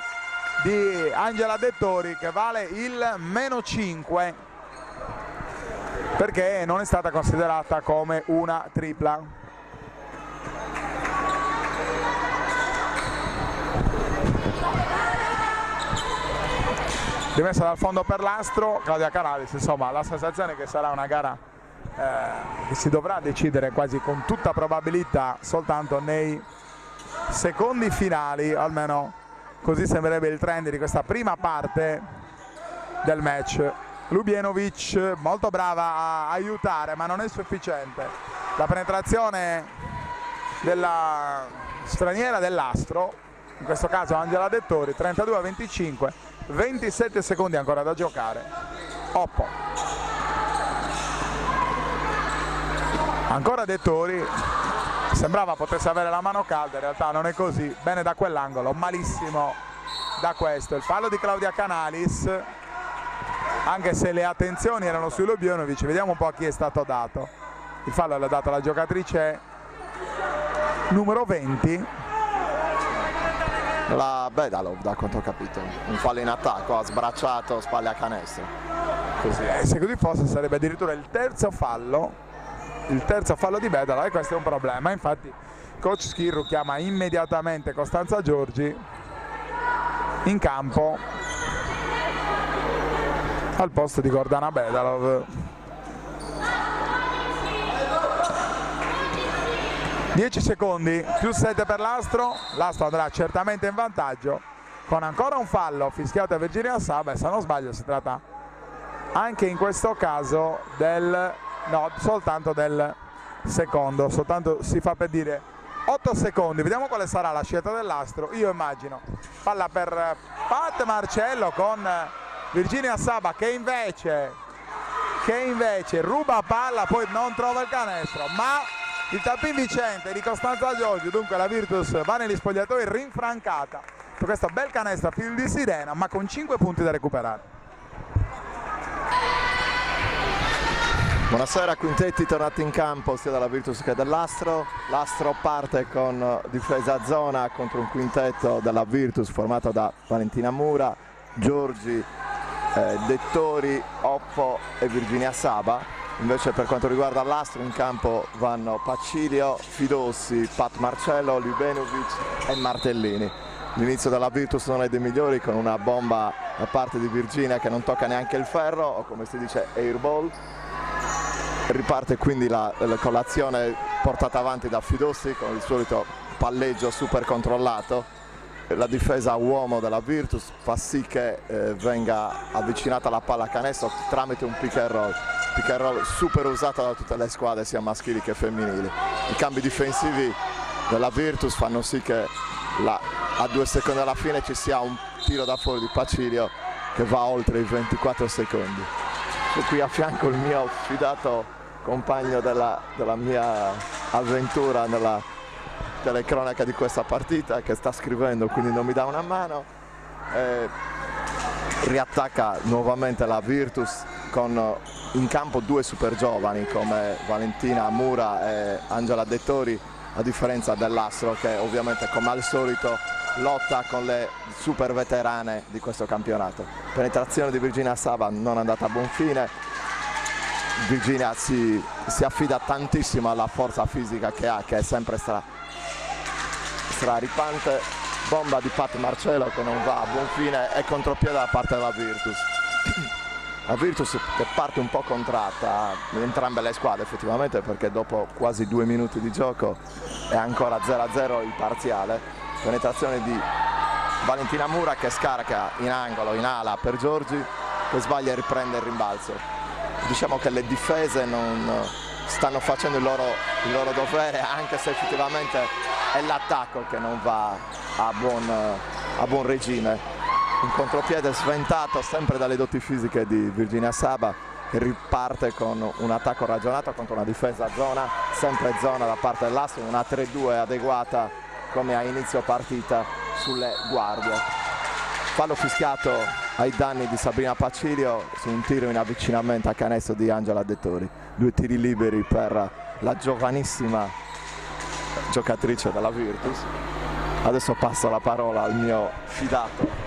Speaker 1: di Angela Dettori, che vale il -5 perché non è stata considerata come una tripla. Rimessa dal fondo per l'Astro, Claudia Canalis. Insomma, la sensazione è che sarà una gara che si dovrà decidere quasi con tutta probabilità soltanto nei secondi finali, almeno così sembrerebbe il trend di questa prima parte del match. Lubienovic molto brava a aiutare, ma non è sufficiente. La penetrazione della straniera dell'Astro, in questo caso Angela Dettori, 32-25, 27 secondi ancora da giocare. Oppo. Ancora Dettori, sembrava potesse avere la mano calda, in realtà non è così, bene da quell'angolo, malissimo da questo. Il fallo di Claudia Canalis, anche se le attenzioni erano su Lubjanovic. Vediamo un po' a chi è stato dato. Il fallo l'ha dato la giocatrice numero 20,
Speaker 3: la Bedalov, da quanto ho capito. Un fallo in attacco, ha sbracciato, spalle a canestro.
Speaker 1: Così se così fosse sarebbe addirittura il terzo fallo di Bedalov, e questo è un problema. Infatti coach Schirru chiama immediatamente Costanza Giorgi in campo al posto di Gordana Bedalov. 10 secondi più 7 per l'Astro andrà certamente in vantaggio con ancora un fallo fischiato a Virginia Saba, e se non sbaglio si tratta anche in questo caso soltanto del secondo, soltanto si fa per dire 8 secondi. Vediamo quale sarà la scelta dell'Astro. Io immagino palla per Pat Marcello con Virginia Saba che invece ruba palla, poi non trova il canestro, ma il tap-in vincente di Costanza Giorgi. Dunque la Virtus va negli spogliatoi rinfrancata per questo bel canestro a fil di sirena, ma con 5 punti da recuperare.
Speaker 3: Buonasera, quintetti tornati in campo sia dalla Virtus che dall'Astro. L'Astro parte con difesa a zona contro un quintetto della Virtus formato da Valentina Mura, Giorgi, Dettori, Oppo e Virginia Saba. Invece per quanto riguarda l'Astro in campo vanno Pacilio, Fidossi, Pat Marcello, Ljubenovic e Martellini. L'inizio della Virtus non è dei migliori, con una bomba da parte di Virginia che non tocca neanche il ferro, o come si dice airball. Riparte quindi con l'azione portata avanti da Fidossi con il solito palleggio super controllato. La difesa a uomo della Virtus fa sì che venga avvicinata la palla a canestro tramite un pick and roll super usato da tutte le squadre sia maschili che femminili. I cambi difensivi della Virtus fanno sì che a 2 secondi alla fine ci sia un tiro da fuori di Pacilio che va oltre i 24 secondi. Sono qui a fianco il mio fidato compagno della mia avventura nella telecronaca di questa partita, che sta scrivendo, quindi non mi dà una mano. Riattacca nuovamente la Virtus con in campo 2 super giovani come Valentina Mura e Angela Dettori, a differenza dell'Astro che ovviamente come al solito lotta con le super veterane di questo campionato. Penetrazione di Virginia Saba non è andata a buon fine. Virginia si affida tantissimo alla forza fisica che ha, che è sempre straripante. Bomba di Pat Marcello che non va a buon fine e contropiede da parte della Virtus. La Virtus che parte un po' contratta in entrambe le squadre effettivamente, perché dopo quasi 2 minuti di gioco è ancora 0-0 il parziale. Penetrazione di Valentina Mura che scarica in angolo, in ala per Giorgi, che sbaglia e riprende il rimbalzo. Diciamo che le difese non stanno facendo il loro dovere, anche se effettivamente è l'attacco che non va a buon regime. Un contropiede sventato sempre dalle doti fisiche di Virginia Saba, che riparte con un attacco ragionato contro una difesa a zona, sempre zona da parte dell'Astro, una 3-2 adeguata come a inizio partita sulle guardie. Fallo fischiato ai danni di Sabrina Pacilio su un tiro in avvicinamento a canestro di Angela Dettori. 2 tiri liberi per la giovanissima giocatrice della Virtus. Adesso passo la parola al mio fidato.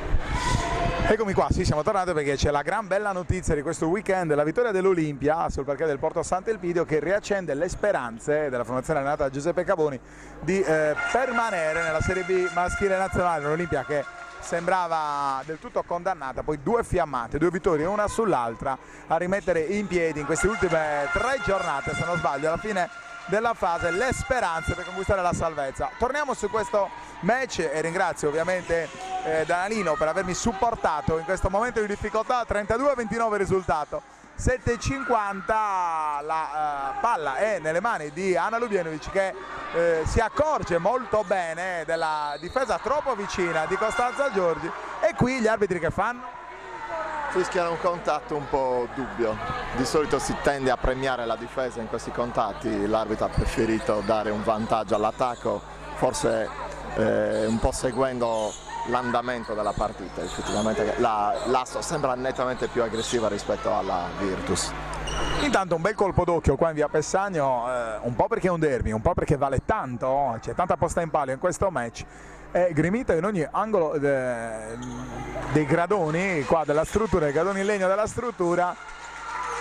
Speaker 1: Eccomi qua, sì, siamo tornati perché c'è la gran bella notizia di questo weekend, la vittoria dell'Olimpia sul parquet del Porto Sant'Elpidio, che riaccende le speranze della formazione allenata da Giuseppe Cavoni di permanere nella Serie B maschile nazionale. L'Olimpia che sembrava del tutto condannata, poi 2 fiammate, 2 vittorie una sull'altra a rimettere in piedi in queste ultime 3 giornate, se non sbaglio. Alla fine della fase, le speranze per conquistare la salvezza. Torniamo su questo match e ringrazio ovviamente Danalino per avermi supportato in questo momento di difficoltà. 32-29 risultato, 7:50, la palla è nelle mani di Ana Lubienovic che si accorge molto bene della difesa troppo vicina di Costanza Giorgi, e qui gli arbitri che fanno?
Speaker 3: Fischiano un contatto un po' dubbio. Di solito si tende a premiare la difesa in questi contatti, l'arbitro ha preferito dare un vantaggio all'attacco, forse un po' seguendo l'andamento della partita. Effettivamente l'Astro sembra nettamente più aggressiva rispetto alla Virtus.
Speaker 1: Intanto un bel colpo d'occhio qua in via Pessagno, un po' perché è un derby, un po' perché vale tanto, c'è tanta posta in palio in questo match. È grimito in ogni angolo dei gradoni qua della struttura, i gradoni in legno della struttura,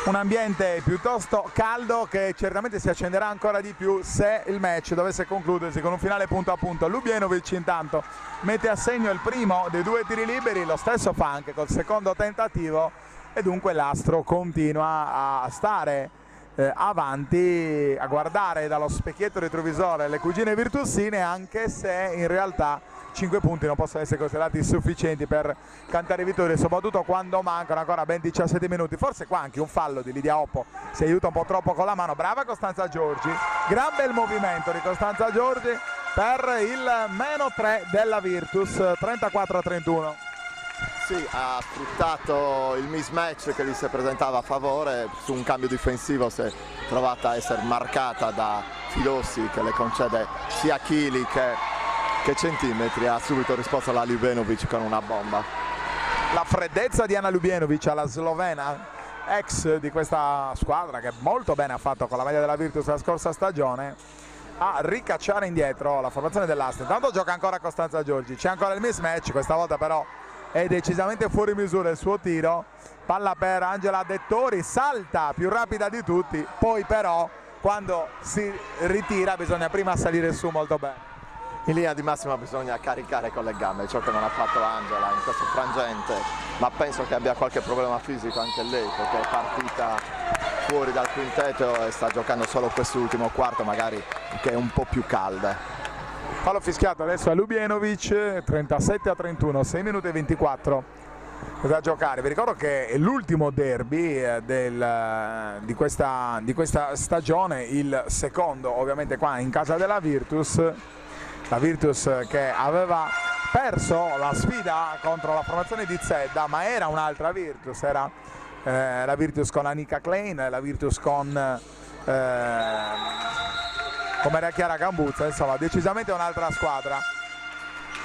Speaker 1: un ambiente piuttosto caldo che certamente si accenderà ancora di più se il match dovesse concludersi con un finale punto a punto. Lubienovic intanto mette a segno il primo dei due tiri liberi, lo stesso fa anche col secondo tentativo, e dunque l'Astro continua a stare avanti, a guardare dallo specchietto retrovisore le cugine virtusine, anche se in realtà 5 punti non possono essere considerati sufficienti per cantare vittorie, soprattutto quando mancano ancora ben 17 minuti. Forse qua anche un fallo di Lidia Oppo si aiuta un po' troppo con la mano. Brava Costanza Giorgi, gran bel movimento di Costanza Giorgi per il -3 della Virtus, 34-31.
Speaker 3: Sì, ha sfruttato il mismatch che gli si presentava a favore, su un cambio difensivo si è trovata a essere marcata da Filossi che le concede sia chili che centimetri, ha subito risposto alla Lubienovic con una bomba.
Speaker 1: La freddezza di Ana Lubienovic, la slovena ex di questa squadra che molto bene ha fatto con la maglia della Virtus la scorsa stagione, a ricacciare indietro la formazione dell'Astro. Intanto gioca ancora Costanza Giorgi, c'è ancora il mismatch, questa volta però è decisamente fuori misura il suo tiro. Palla per Angela Dettori, salta più rapida di tutti, poi però quando si ritira bisogna prima salire su molto bene.
Speaker 3: In linea di massima bisogna caricare con le gambe, ciò che non ha fatto Angela in questo frangente, ma penso che abbia qualche problema fisico anche lei, perché è partita fuori dal quintetto e sta giocando solo quest'ultimo quarto, magari che è un po' più calda.
Speaker 1: Fallo fischiato adesso a Lubienovic, 37-31, 6 minuti e 24 da giocare. Vi ricordo che è l'ultimo derby di questa stagione, il secondo ovviamente qua in casa della Virtus. La Virtus che aveva perso la sfida contro la formazione di Zedda, ma era un'altra Virtus, era la Virtus con Anika Klein, la Virtus con come era Chiara Gambuzza, insomma decisamente un'altra squadra,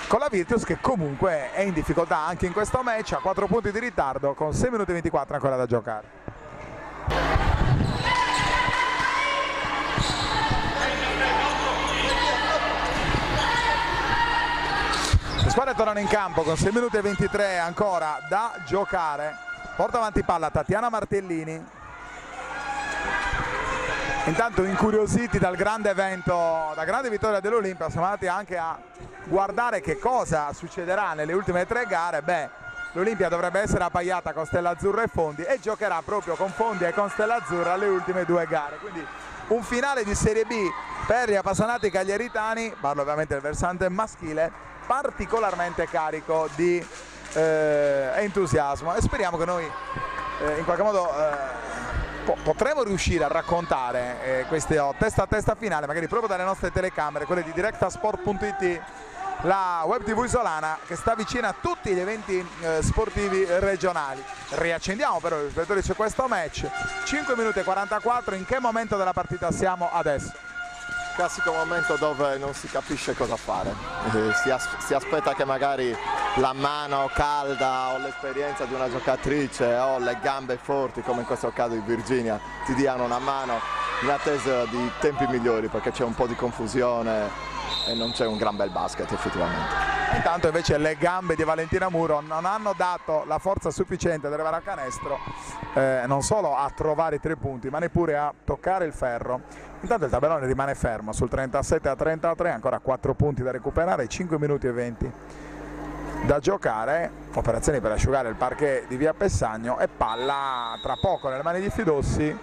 Speaker 1: con la Virtus che comunque è in difficoltà anche in questo match, a 4 punti di ritardo con 6 minuti e 24 ancora da giocare. Le squadre tornano in campo con 6 minuti e 23 ancora da giocare. Porta avanti palla Tatiana Martellini. Intanto incuriositi dal grande evento, da grande vittoria dell'Olimpia, siamo andati anche a guardare che cosa succederà nelle ultime 3 gare. Beh, l'Olimpia dovrebbe essere appaiata con Stella Azzurra e Fondi e giocherà proprio con Fondi e con Stella Azzurra le ultime 2 gare. Quindi un finale di Serie B per gli appassionati cagliaritani, parlo ovviamente del versante maschile, particolarmente carico di entusiasmo, e speriamo che noi in qualche modo potremo riuscire a raccontare questo testa a testa finale, magari proprio dalle nostre telecamere, quelle di directasport.it, la web tv isolana che sta vicina a tutti gli eventi sportivi regionali. Riaccendiamo però i riflettori su questo match. 5 minuti e 44, in che momento della partita siamo adesso?
Speaker 3: Classico momento dove non si capisce cosa fare, si aspetta che magari la mano calda o l'esperienza di una giocatrice o le gambe forti, come in questo caso di Virginia, ti diano una mano in attesa di tempi migliori, perché c'è un po' di confusione e non c'è un gran bel basket effettivamente.
Speaker 1: Intanto invece le gambe di Valentina Muro non hanno dato la forza sufficiente ad arrivare al canestro, non solo a trovare i 3 punti ma neppure a toccare il ferro. Intanto il tabellone rimane fermo sul 37-33, ancora 4 punti da recuperare, 5 minuti e 20 da giocare, operazioni per asciugare il parquet di via Pessagno, e palla tra poco nelle mani di Fidossi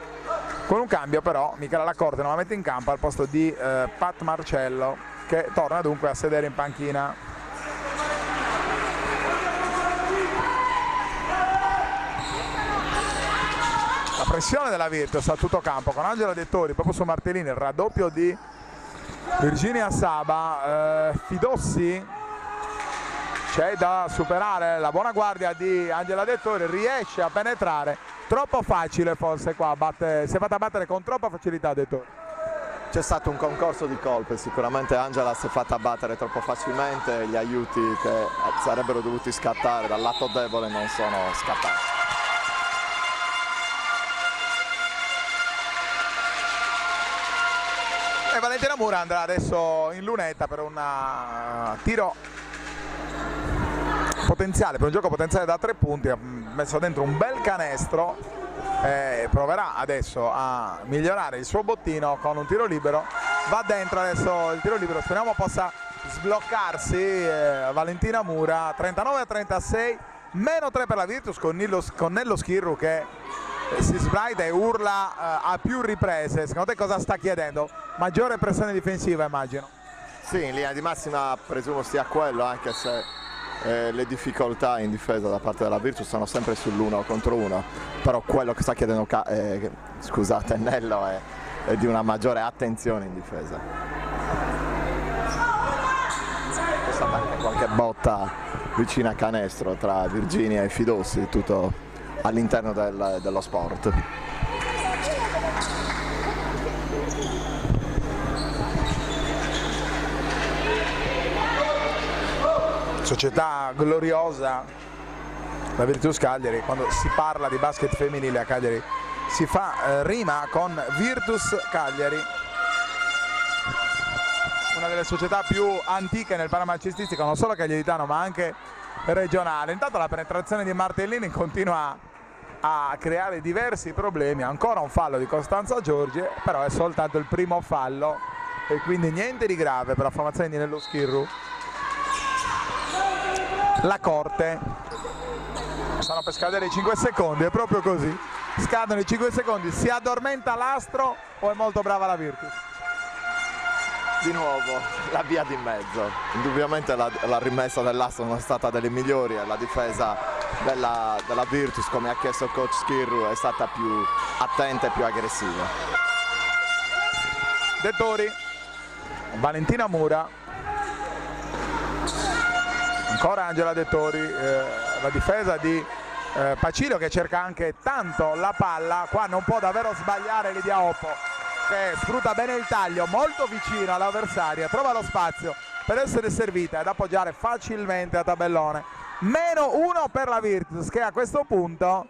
Speaker 1: con un cambio però Michela Lacorte nuovamente in campo al posto di Pat Marcello, che torna dunque a sedere in panchina. La pressione della Virtus a tutto campo con Angela Dettori proprio su Martellini, il raddoppio di Virginia Saba. Fidossi, c'è da superare la buona guardia di Angela Dettori, riesce a penetrare, troppo facile forse qua, si è fatta battere con troppa facilità Dettori.
Speaker 3: C'è stato un concorso di colpe, sicuramente Angela si è fatta battere troppo facilmente, gli aiuti che sarebbero dovuti scattare dal lato debole non sono scattati.
Speaker 1: E Valentina Mura andrà adesso in lunetta per un tiro potenziale, per un gioco potenziale da 3 punti, ha messo dentro un bel canestro e proverà adesso a migliorare il suo bottino con un tiro libero. Va dentro adesso il tiro libero, speriamo possa sbloccarsi Valentina Mura. 39-36, meno 3 per la Virtus con Nello Schirru che si sbraita e urla a più riprese. Secondo te cosa sta chiedendo? Maggiore pressione difensiva, immagino.
Speaker 3: Sì, in linea di massima presumo sia quello, anche se le difficoltà in difesa da parte della Virtus sono sempre sull'1 contro 1, però quello che sta chiedendo Nello è di una maggiore attenzione in difesa. C'è stata anche qualche botta vicina a canestro tra Virginia e Fidossi, tutto all'interno dello sport.
Speaker 1: Società gloriosa la Virtus Cagliari, quando si parla di basket femminile a Cagliari si fa rima con Virtus Cagliari, una delle società più antiche nel paramacestistico non solo cagliaritano ma anche regionale. Intanto la penetrazione di Martellini continua a creare diversi problemi, ancora un fallo di Costanza Giorgi, però è soltanto il primo fallo e quindi niente di grave per la formazione di Nello Schirru. La Corte, stanno per scadere i 5 secondi, è proprio così, scadono i 5 secondi, si addormenta l'astro o è molto brava la Virtus?
Speaker 3: Di nuovo la via di mezzo, indubbiamente la rimessa dell'astro non è stata delle migliori e la difesa della Virtus, come ha chiesto il coach Schirru, è stata più attenta e più aggressiva.
Speaker 1: Dettori, Valentina Mura, ancora Angela Dettori, la difesa di Pacilio che cerca anche tanto la palla, qua non può davvero sbagliare Lidia Oppo che sfrutta bene il taglio, molto vicino all'avversaria, trova lo spazio per essere servita ed appoggiare facilmente a tabellone. Meno 1 per la Virtus che a questo punto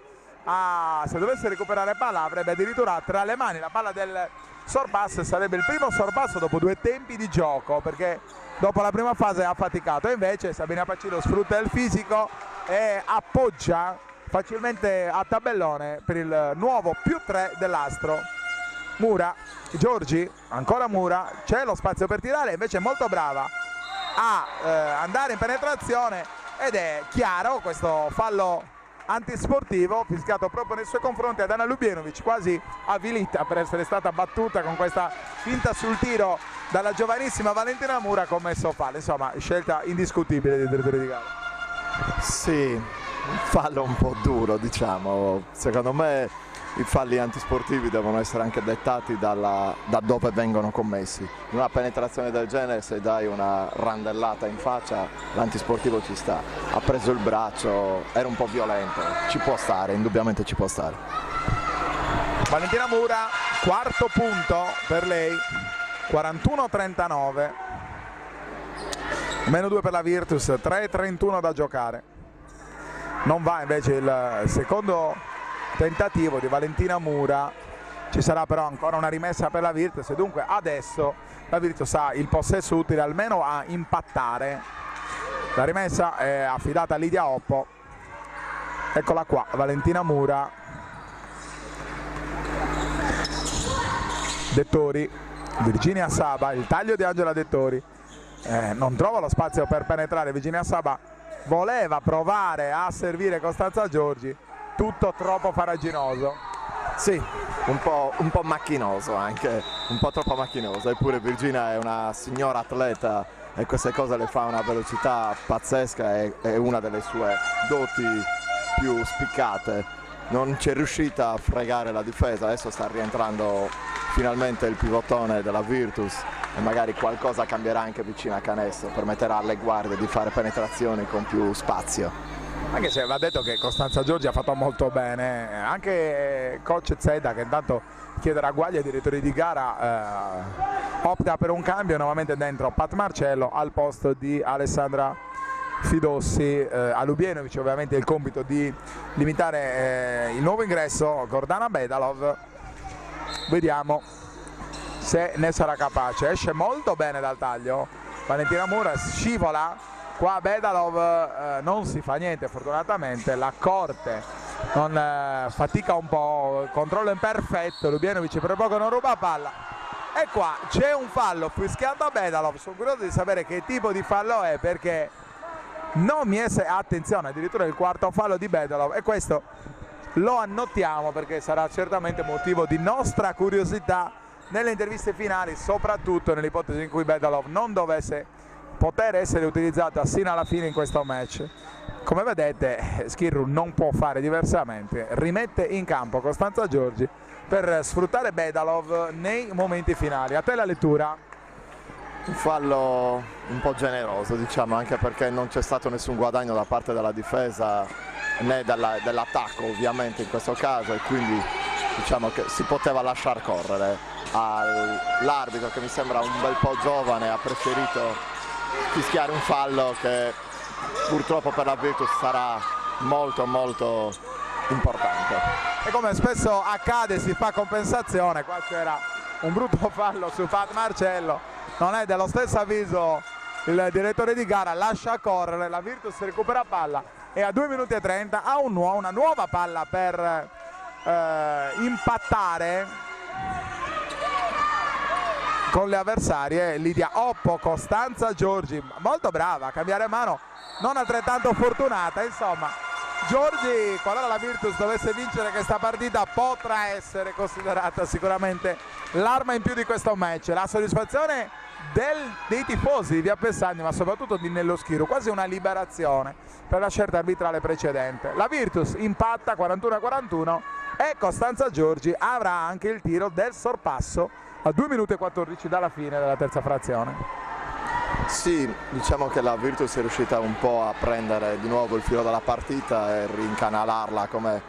Speaker 1: se dovesse recuperare palla avrebbe addirittura tra le mani la palla del sorpasso, sarebbe il primo sorpasso dopo 2 tempi di gioco, perché dopo la prima fase ha faticato, e invece Sabina Pacillo sfrutta il fisico e appoggia facilmente a tabellone per il nuovo +3 dell'astro. Mura, Giorgi, ancora Mura, c'è lo spazio per tirare, invece è molto brava a andare in penetrazione ed è chiaro questo fallo antisportivo fischiato proprio nei suoi confronti ad Anna Lubienovic, quasi avvilita per essere stata battuta con questa finta sul tiro dalla giovanissima Valentina Mura, commesso fallo. Insomma, scelta indiscutibile dei direttori di gara.
Speaker 3: Sì, un fallo un po' duro, diciamo. Secondo me i falli antisportivi devono essere anche dettati da dove vengono commessi. In una penetrazione del genere, se dai una randellata in faccia, l'antisportivo ci sta. Ha preso il braccio, era un po' violento, ci può stare, indubbiamente ci può stare.
Speaker 1: Valentina Mura, quarto punto per lei, 41-39, meno 2 per la Virtus, 3-31 da giocare. Non va invece il secondo tentativo di Valentina Mura, ci sarà però ancora una rimessa per la Virtus e dunque adesso la Virtus ha il possesso utile almeno a impattare. La rimessa è affidata a Lidia Oppo, eccola qua Valentina Mura, Dettori, Virginia Saba, il taglio di Angela Dettori, non trova lo spazio per penetrare. Virginia Saba voleva provare a servire Costanza Giorgi, tutto troppo farraginoso. Sì,
Speaker 3: un po' macchinoso anche, un po' troppo macchinoso, eppure Virginia è una signora atleta e queste cose le fa a una velocità pazzesca, è una delle sue doti più spiccate. Non c'è riuscita a fregare la difesa, adesso sta rientrando finalmente il pivotone della Virtus e magari qualcosa cambierà anche vicino a canestro, permetterà alle guardie di fare penetrazioni con più spazio.
Speaker 1: Anche se va detto che Costanza Giorgi ha fatto molto bene, anche coach Zedda, che intanto chiede ragguaglia ai direttori di gara, opta per un cambio, nuovamente dentro Pat Marcello al posto di Alessandra Fidossi. A Lubienovic ovviamente il compito di limitare il nuovo ingresso Gordana Bedalov, vediamo se ne sarà capace. Esce molto bene dal taglio Valentina Mura, scivola. Qua Bedalov non si fa niente, fortunatamente la corte non fatica un po', il controllo imperfetto, Lubienovic per poco non ruba palla e qua c'è un fallo fischiato a Bedalov. Sono curioso di sapere che tipo di fallo è, perché non mi è attenzione, addirittura il quarto fallo di Bedalov, e questo lo annotiamo perché sarà certamente motivo di nostra curiosità nelle interviste finali, soprattutto nell'ipotesi in cui Bedalov non dovesse poter essere utilizzata sino alla fine in questo match. Come vedete Schirru non può fare diversamente, rimette in campo Costanza Giorgi per sfruttare Bedalov nei momenti finali. A te la lettura?
Speaker 3: Un fallo un po' generoso, diciamo, anche perché non c'è stato nessun guadagno da parte della difesa né dell'attacco ovviamente in questo caso, e quindi diciamo che si poteva lasciar correre. L'arbitro, che mi sembra un bel po' giovane, ha preferito fischiare un fallo che purtroppo per la Virtus sarà molto molto importante.
Speaker 1: E come spesso accade si fa compensazione, qua c'era un brutto fallo su Pat Marcello, non è dello stesso avviso il direttore di gara, lascia correre, la Virtus recupera palla e a 2 minuti e 30 ha una nuova palla per impattare con le avversarie. Lidia Oppo, Costanza Giorgi, molto brava a cambiare mano, non altrettanto fortunata. Insomma, Giorgi, qualora la Virtus dovesse vincere questa partita, potrà essere considerata sicuramente l'arma in più di questo match. La soddisfazione dei tifosi di Via Pessagni, ma soprattutto di Nello Schirru, quasi una liberazione per la scelta arbitrale precedente. La Virtus impatta 41-41 e Costanza Giorgi avrà anche il tiro del sorpasso a 2 minuti e 14 dalla fine della terza frazione.
Speaker 3: Sì, diciamo che la Virtus è riuscita un po' a prendere di nuovo il filo della partita e rincanalarla come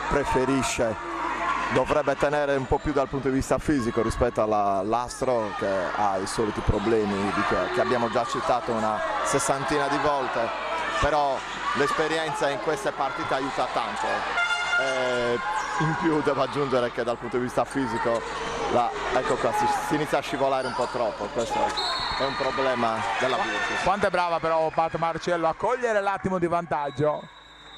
Speaker 3: preferisce. Dovrebbe tenere un po' più dal punto di vista fisico rispetto all'Astro, che ha i soliti problemi che abbiamo già citato una sessantina di volte, però l'esperienza in queste partite aiuta tanto. In più devo aggiungere che dal punto di vista fisico ecco qua, si inizia a scivolare un po' troppo, questo è un problema della Virtus.
Speaker 1: Quanto è brava però Pat Marcello a cogliere l'attimo di vantaggio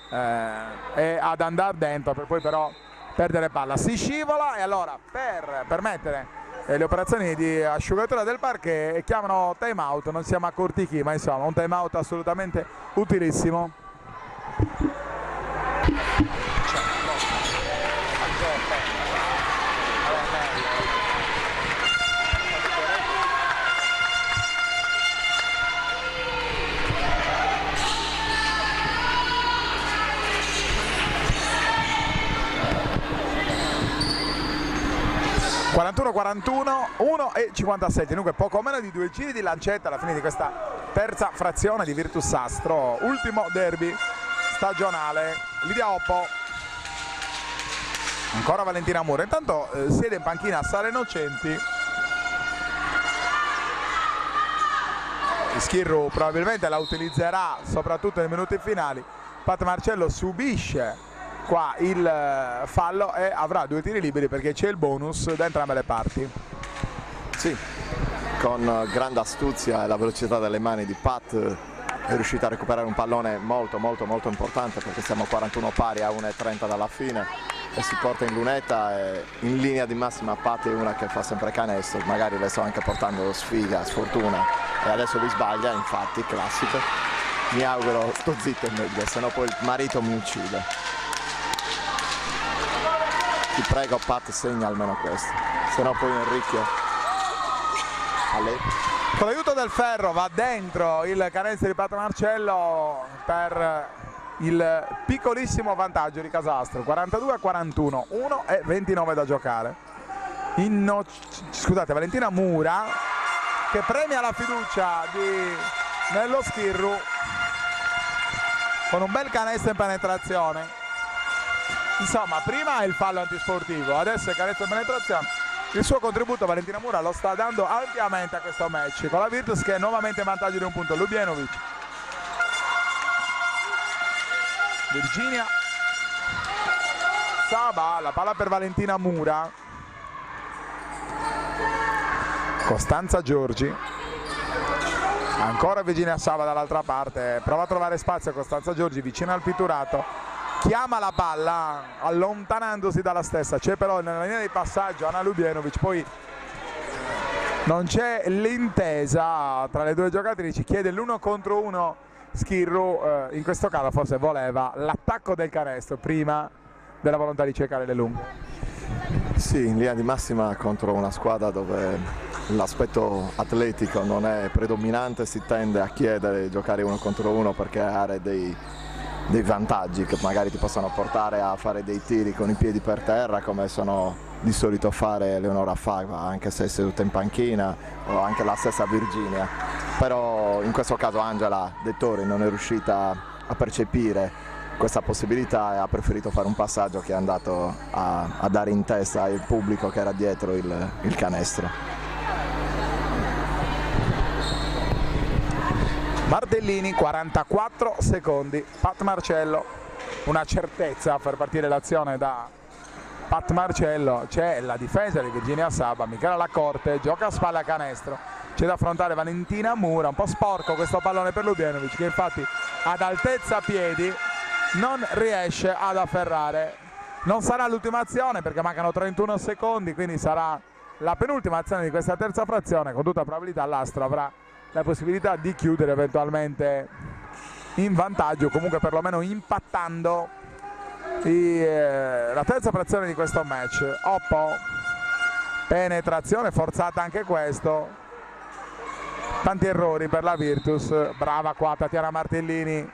Speaker 1: e ad andare dentro per poi però perdere palla. Si scivola e allora per permettere le operazioni di asciugatura del parquet chiamano time out, non siamo accorti chi, ma insomma un time out assolutamente utilissimo. 41-41, 1:57, dunque poco meno di 2 giri di lancetta alla fine di questa terza frazione di Virtus Astro, ultimo derby stagionale. Lidia Oppo, ancora Valentina Mura, intanto siede in panchina Sara Innocenti. Schirru probabilmente la utilizzerà soprattutto nei minuti finali. Pat Marcello subisce qua il fallo e avrà 2 tiri liberi perché c'è il bonus da entrambe le parti.
Speaker 3: Sì, con grande astuzia e la velocità delle mani di Pat è riuscita a recuperare un pallone molto importante, perché siamo 41 pari a 1:30 dalla fine e si porta in lunetta, e in linea di massima Pat è una che fa sempre canestro, magari le sto anche portando sfiga, sfortuna, e adesso li sbaglia, infatti, classico. Mi auguro, sto zitto e meglio, se no poi il marito mi uccide. ti prego Pat, segna almeno questo, se no poi Enrico
Speaker 1: con l'aiuto del ferro va dentro il canestro di Pat Marcello per il piccolissimo vantaggio di Casastro, 42-41, 1:29 da giocare. Scusate, Valentina Mura che premia la fiducia di Nello Schirru con un bel canestro in penetrazione. Insomma, prima il fallo antisportivo, adesso il canestro in penetrazione. Il suo contributo Valentina Mura lo sta dando ampiamente a questo match, con la Virtus che è nuovamente in vantaggio di un punto. Lubienovic, Virginia Saba, la palla per Valentina Mura, Costanza Giorgi, ancora Virginia Saba dall'altra parte, prova a trovare spazio Costanza Giorgi vicino al pitturato, chiama la palla allontanandosi dalla stessa, c'è però nella linea di passaggio Anna Lubienovic, poi non c'è l'intesa tra le due giocatrici, chiede l'1 contro 1 Schirru, in questo caso forse voleva l'attacco del canestro prima della volontà di cercare le lunghe.
Speaker 3: Sì, in linea di massima contro una squadra dove l'aspetto atletico non è predominante, si tende a chiedere di giocare 1 contro 1 per creare dei vantaggi che magari ti possono portare a fare dei tiri con i piedi per terra, come sono di solito fare Leonora Fava, anche se è seduta in panchina, o anche la stessa Virginia. Però in questo caso Angela Dettori non è riuscita a percepire questa possibilità e ha preferito fare un passaggio che è andato a dare in testa al pubblico che era dietro il canestro.
Speaker 1: Martellini, 44 secondi, Pat Marcello, una certezza a far partire l'azione da Pat Marcello, c'è la difesa di Virginia Saba, Michela Lacorte, gioca a spalle a canestro, c'è da affrontare Valentina Mura, un po' sporco questo pallone per Lubienovic che infatti ad altezza piedi non riesce ad afferrare. Non sarà l'ultima azione perché mancano 31 secondi, quindi sarà la penultima azione di questa terza frazione, con tutta probabilità l'Astro avrà la possibilità di chiudere eventualmente in vantaggio, comunque perlomeno impattando la terza frazione di questo match. Oppo, penetrazione forzata anche questo, tanti errori per la Virtus, brava qua Tatiana Martellini,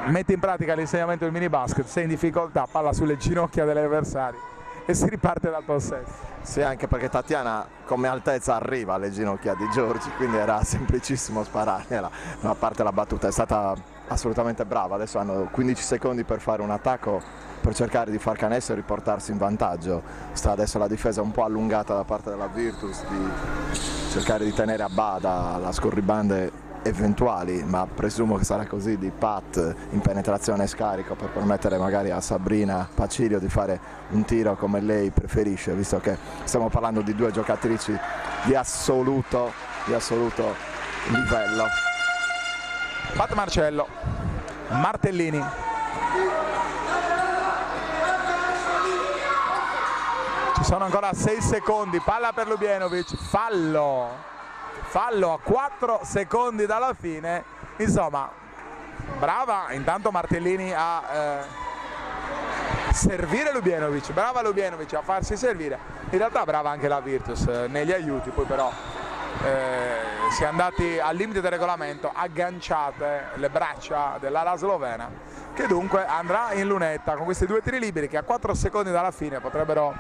Speaker 1: mette in pratica l'insegnamento del mini basket, sei in difficoltà, palla sulle ginocchia degli avversari e si riparte dal possesso.
Speaker 3: Sì, anche perché Tatiana come altezza arriva alle ginocchia di Giorgi, quindi era semplicissimo sparargliela, ma a parte la battuta è stata assolutamente brava. Adesso hanno 15 secondi per fare un attacco, per cercare di far canestro e riportarsi in vantaggio. Sta adesso la difesa un po' allungata da parte della Virtus, di cercare di tenere a bada la scorribande eventuali, ma presumo che sarà così, di Pat in penetrazione e scarico per permettere magari a Sabrina Pacilio di fare un tiro come lei preferisce, visto che stiamo parlando di due giocatrici di assoluto livello.
Speaker 1: Pat Marcello, Martellini, ci sono ancora 6 secondi, palla per Lubienovic, fallo a 4 secondi dalla fine. Insomma, brava intanto Martellini a servire Lubienovic, brava Lubienovic a farsi servire, in realtà brava anche la Virtus negli aiuti, poi però si è andati al limite del regolamento, agganciate le braccia dell'ala slovena, che dunque andrà in lunetta con questi due tiri liberi che a 4 secondi dalla fine potrebbero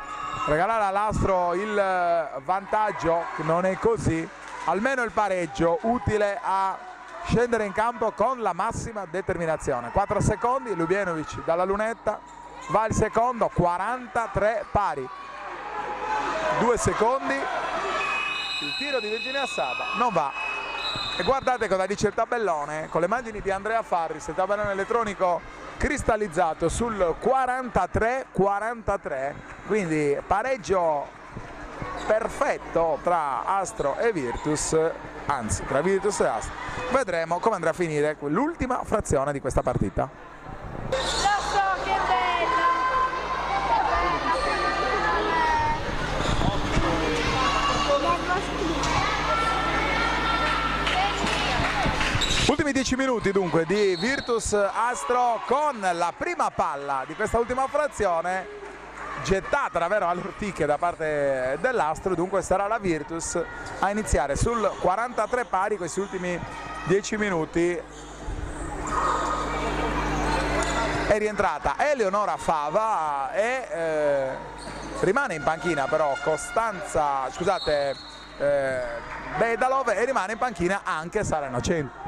Speaker 1: regalare all'Astro il vantaggio. Non è così, almeno il pareggio utile a scendere in campo con la massima determinazione. 4 secondi, Lubienovic dalla lunetta, va il secondo, 43 pari, 2 secondi, il tiro di Virginia Saba non va. E guardate cosa dice il tabellone con le immagini di Andrea Farris, il tabellone elettronico cristallizzato sul 43-43, quindi pareggio perfetto tra Astro e Virtus, anzi tra Virtus e Astro. Vedremo come andrà a finire l'ultima frazione di questa partita.
Speaker 4: Lo so, che bella!
Speaker 1: Ultimi 10 minuti dunque di Virtus Astro, con la prima palla di questa ultima frazione gettata davvero alle ortiche da parte dell'Astro, dunque sarà la Virtus a iniziare sul 43 pari questi ultimi 10 minuti. È rientrata Eleonora Fava e rimane in panchina però Bedalov, e rimane in panchina anche Sara Innocenti.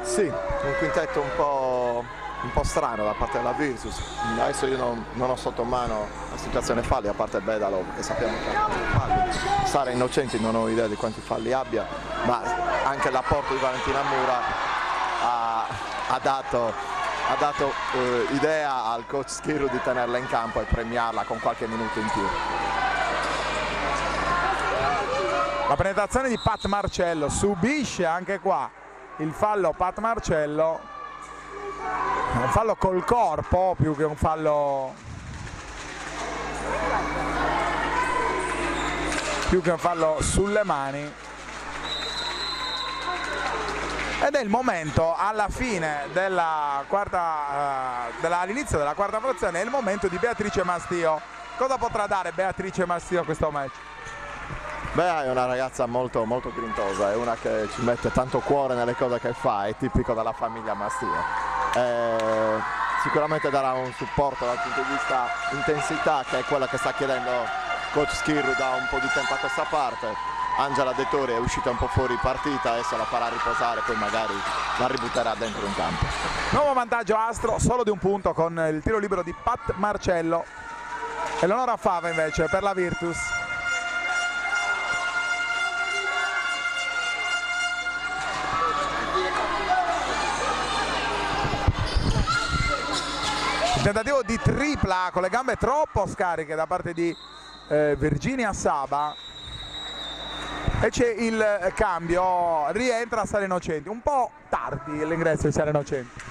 Speaker 3: Sì, un quintetto un po' strano da parte della Virtus. Adesso io non ho sotto mano la situazione falli, a parte Bedalov che sappiamo che ha tanti falli. Sara Innocenti non ho idea di quanti falli abbia, ma anche l'apporto di Valentina Mura ha dato idea al coach Schirru di tenerla in campo e premiarla con qualche minuto in più.
Speaker 1: La penetrazione di Pat Marcello, subisce anche qua il fallo Pat Marcello, un fallo col corpo più che un fallo sulle mani. Ed è il momento, alla fine della all'inizio della quarta frazione, è il momento di Beatrice Mastio. Cosa potrà dare Beatrice Mastio a questo match?
Speaker 3: Beh, è una ragazza molto molto grintosa, è una che ci mette tanto cuore nelle cose che fa, è tipico della famiglia Mastio. Sicuramente darà un supporto dal punto di vista intensità, che è quella che sta chiedendo coach Schirru da un po' di tempo a questa parte. Angela Dettori è uscita un po' fuori partita, adesso la farà riposare, poi magari la ributterà dentro in campo.
Speaker 1: Nuovo vantaggio Astro, solo di un punto con il tiro libero di Pat Marcello. Eleonora Fava invece per la Virtus. Il tentativo di tripla con le gambe troppo scariche da parte di Virginia Saba. E c'è il cambio, rientra Sara Innocenti, un po' tardi l'ingresso di Sara Innocenti.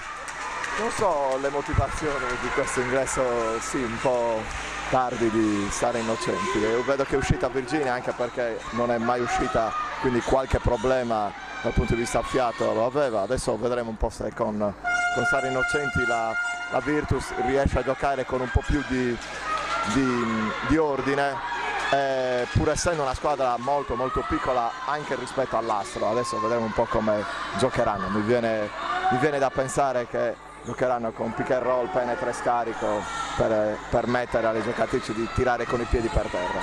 Speaker 3: Non so le motivazioni di questo ingresso, sì, un po' tardi di Sara Innocenti. Io vedo che è uscita Virginia anche perché non è mai uscita, quindi qualche problema dal punto di vista fiato lo aveva. Adesso vedremo un po' se con Sara Innocenti la Virtus riesce a giocare con un po' più di ordine. Pur essendo una squadra molto molto piccola anche rispetto all'Astro, adesso vedremo un po' come giocheranno. Mi viene da pensare che giocheranno con pick and roll, penetra e scarico per permettere alle giocatrici di tirare con i piedi per terra.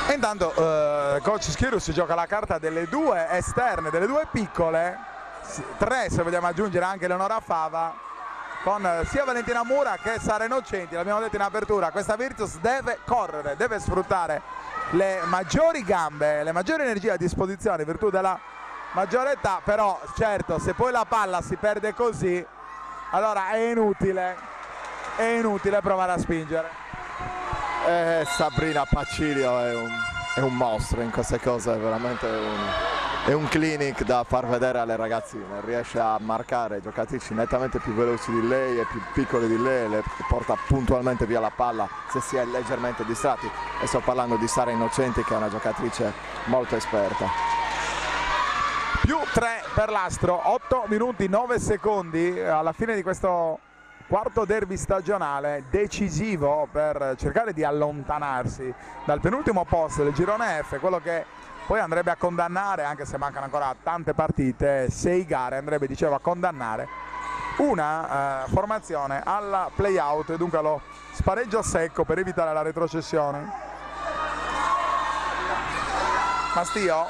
Speaker 1: E intanto coach Schirru si gioca la carta delle due esterne, delle due piccole, 3 se vogliamo aggiungere anche Eleonora Fava, con sia Valentina Mura che Sara Innocenti. L'abbiamo detto in apertura, questa Virtus deve correre, deve sfruttare le maggiori gambe, le maggiori energie a disposizione in virtù della maggiore età, però certo se poi la palla si perde così, allora è inutile provare a spingere.
Speaker 3: Sabrina Pacilio è un mostro in queste cose, è veramente è un clinic da far vedere alle ragazzine, riesce a marcare giocatrici nettamente più veloci di lei e più piccole di lei, le porta puntualmente via la palla se si è leggermente distratti, e sto parlando di Sara Innocenti che è una giocatrice molto esperta.
Speaker 1: Più 3 per l'Astro, 8 minuti 9 secondi alla fine di questo quarto derby stagionale, decisivo per cercare di allontanarsi dal penultimo posto del girone F, quello che poi andrebbe a condannare, anche se mancano ancora tante partite, 6 gare, andrebbe, dicevo, a condannare una formazione alla play-out e dunque allo spareggio secco per evitare la retrocessione. Mastio,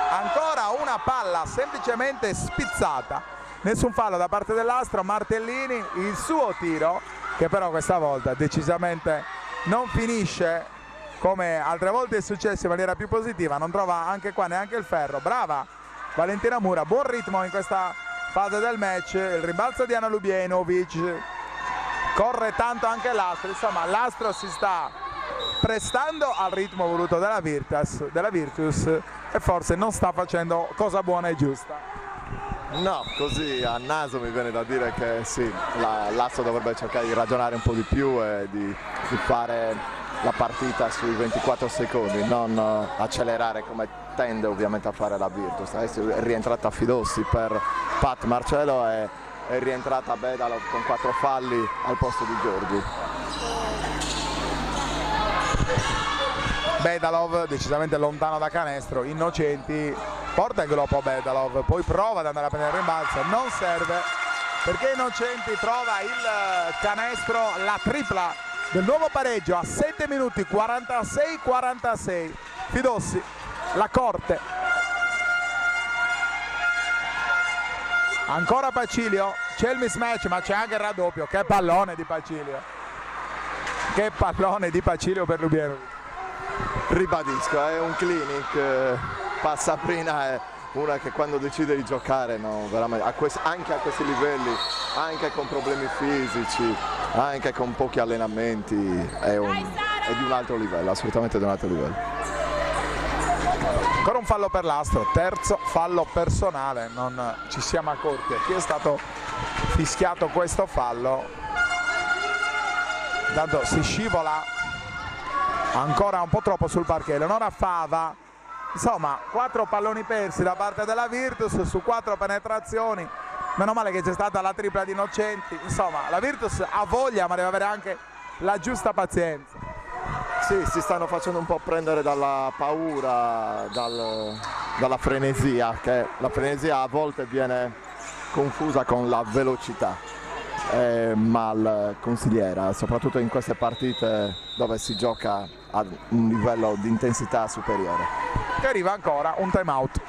Speaker 1: ancora una palla semplicemente spizzata, nessun fallo da parte dell'Astro. Martellini, il suo tiro, che però questa volta decisamente non finisce come altre volte è successo in maniera più positiva, non trova anche qua neanche il ferro. Brava Valentina Mura, buon ritmo in questa fase del match, il rimbalzo di Anna Lubienovic, corre tanto anche l'Astro, insomma l'Astro si sta prestando al ritmo voluto della Virtus e forse non sta facendo cosa buona e giusta.
Speaker 3: No, così a naso mi viene da dire che sì, l'Astro dovrebbe cercare di ragionare un po' di più e di fare la partita sui 24 secondi, non accelerare come tende ovviamente a fare la Virtus. Adesso è rientrata Fidossi per Pat Marcello e è rientrata Bedalov con 4 falli al posto di Giorgi.
Speaker 1: Bedalov decisamente lontano da canestro, Innocenti porta il globo a Bedalov, poi prova ad andare a prendere il rimbalzo, non serve perché Innocenti trova il canestro, la tripla del nuovo pareggio a 7 minuti 46-46. Fidossi, la corte, ancora Pacilio, c'è il mismatch ma c'è anche il raddoppio, che pallone di Pacilio, che pallone di Pacilio per Lubienovic.
Speaker 3: Ribadisco, è un clinic, Sabrina è una che quando decide di giocare, no, veramente, anche a questi livelli, anche con problemi fisici, anche con pochi allenamenti, è di un altro livello, assolutamente di un altro livello.
Speaker 1: Ancora un fallo per l'Astro, terzo fallo personale, non ci siamo accorti a chi è stato fischiato questo fallo. Intanto si scivola ancora un po' troppo sul parquet. Eleonora Fava, insomma 4 palloni persi da parte della Virtus su 4 penetrazioni, meno male che c'è stata la tripla di Innocenti, insomma la Virtus ha voglia ma deve avere anche la giusta pazienza.
Speaker 3: Sì, si stanno facendo un po' prendere dalla paura, dalla frenesia, che la frenesia a volte viene confusa con la velocità. Mal consigliera, soprattutto in queste partite dove si gioca a un livello di intensità superiore.
Speaker 1: Che arriva ancora un time out.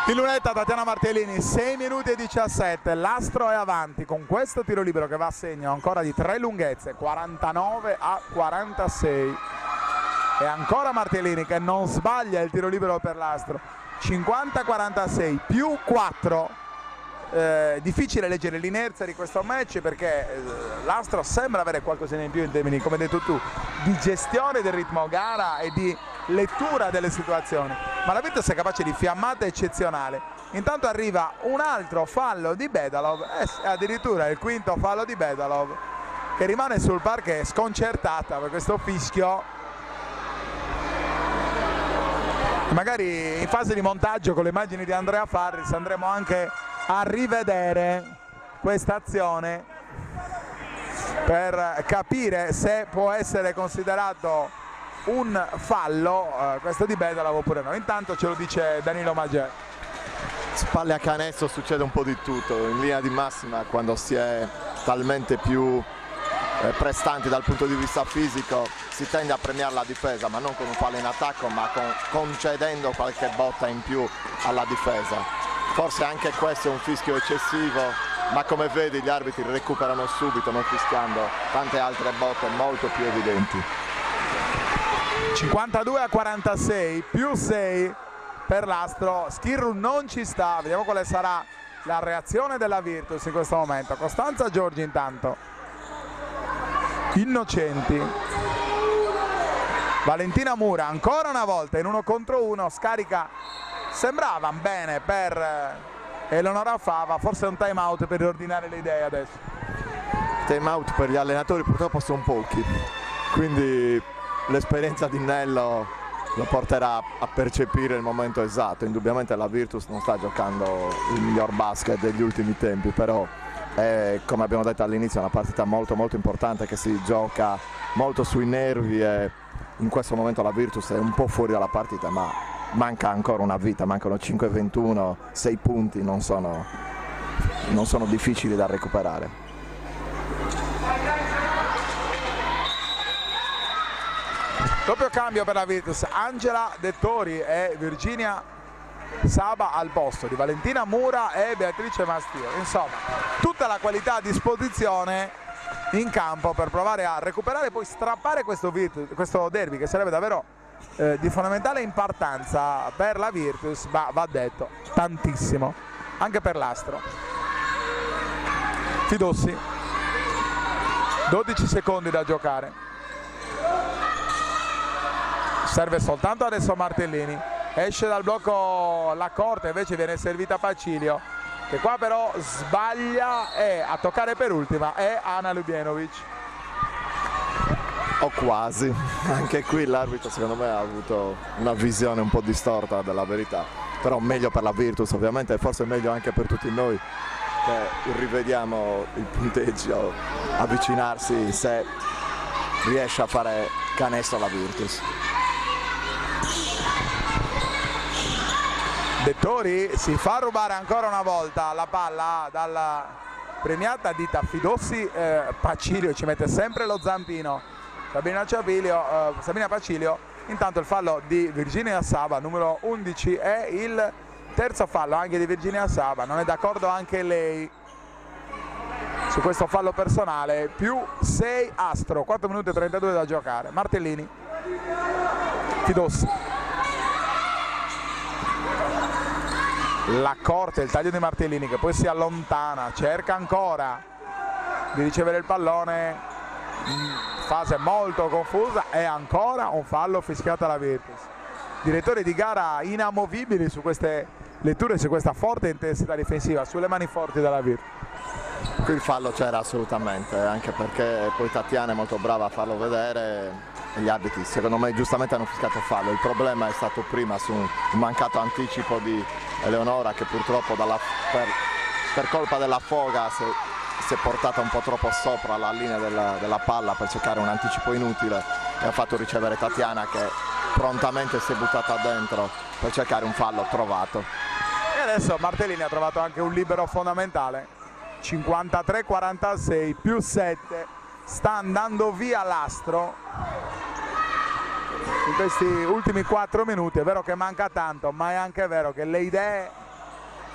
Speaker 1: In lunetta Tatiana Martellini, 6 minuti e 17, l'Astro è avanti con questo tiro libero che va a segno ancora di 3 lunghezze, 49-46. E ancora Martellini che non sbaglia il tiro libero per l'Astro, 50-46 più 4. Difficile leggere l'inerzia di questo match perché l'Astro sembra avere qualcosina in più in termini, come hai detto tu, di gestione del ritmo gara e di lettura delle situazioni, ma la Virtus è capace di fiammata eccezionale. Intanto arriva un altro fallo di Bedalov, addirittura il quinto fallo di Bedalov, che rimane sul parquet sconcertata per questo fischio. Magari in fase di montaggio con le immagini di Andrea Farris andremo anche a rivedere questa azione per capire se può essere considerato un fallo questo di Bedalov oppure no. Intanto ce lo dice Danilo Magè.
Speaker 3: Spalle a canestro succede un po' di tutto, in linea di massima quando si è talmente più prestanti dal punto di vista fisico si tende a premiare la difesa, ma non con un fallo in attacco, ma concedendo qualche botta in più alla difesa. Forse anche questo è un fischio eccessivo, ma come vedi gli arbitri recuperano subito, non fischiando tante altre botte molto più evidenti.
Speaker 1: 52-46 più 6 per l'Astro. Schirru non ci sta, vediamo quale sarà la reazione della Virtus in questo momento. Costanza Giorgi intanto, Innocenti, Valentina Mura ancora una volta in 1 contro 1, scarica, sembrava bene per Eleonora Fava, forse un time out per riordinare le idee adesso.
Speaker 3: Time out per gli allenatori purtroppo sono pochi, quindi l'esperienza di Nello lo porterà a percepire il momento esatto. Indubbiamente la Virtus non sta giocando il miglior basket degli ultimi tempi, però è, come abbiamo detto all'inizio, è una partita molto molto importante che si gioca molto sui nervi e in questo momento la Virtus è un po' fuori dalla partita, ma manca ancora una vita, mancano 5-21, 6 punti non sono difficili da recuperare.
Speaker 1: Doppio cambio per la Virtus, Angela Dettori e Virginia Saba al posto di Valentina Mura e Beatrice Mastio. Insomma, tutta la qualità a disposizione in campo per provare a recuperare e poi strappare questo derby che sarebbe davvero di fondamentale importanza per la Virtus, ma va detto tantissimo anche per l'Astro. Fidossi, 12 secondi da giocare. Serve soltanto adesso Martellini, esce dal blocco la corte, invece viene servita Pacilio, che qua però sbaglia, e a toccare per ultima è Ana Lubienovic.
Speaker 3: O quasi, anche qui l'arbitro secondo me ha avuto una visione un po' distorta della verità, però meglio per la Virtus ovviamente e forse meglio anche per tutti noi che rivediamo il punteggio avvicinarsi se riesce a fare canestro la Virtus.
Speaker 1: Dettori si fa rubare ancora una volta la palla dalla premiata dita Fidossi. Pacilio ci mette sempre lo zampino. Sabrina Pacilio. Intanto il fallo di Virginia Saba, numero 11, è il terzo fallo anche di Virginia Saba. Non è d'accordo anche lei su questo fallo personale. Più 6 astro, 4 minuti e 32 da giocare. Martellini, Fidossi, la corte, il taglio di Martellini che poi si allontana, cerca ancora di ricevere il pallone. Fase molto confusa e ancora un fallo fischiato alla Virtus. Direttori di gara inamovibili su queste letture, su questa forte intensità difensiva, sulle mani forti della Virtus.
Speaker 3: Qui il fallo c'era assolutamente, anche perché poi Tatiana è molto brava a farlo vedere e gli arbitri secondo me giustamente hanno fischiato fallo. Il problema è stato prima su un mancato anticipo di Eleonora che purtroppo per colpa della foga si è portata un po' troppo sopra la linea della palla per cercare un anticipo inutile e ha fatto ricevere Tatiana che prontamente si è buttata dentro per cercare un fallo trovato.
Speaker 1: E adesso Martellini ha trovato anche un libero fondamentale. 53-46 più 7, sta andando via l'astro in questi ultimi 4 minuti. È vero che manca tanto, ma è anche vero che le idee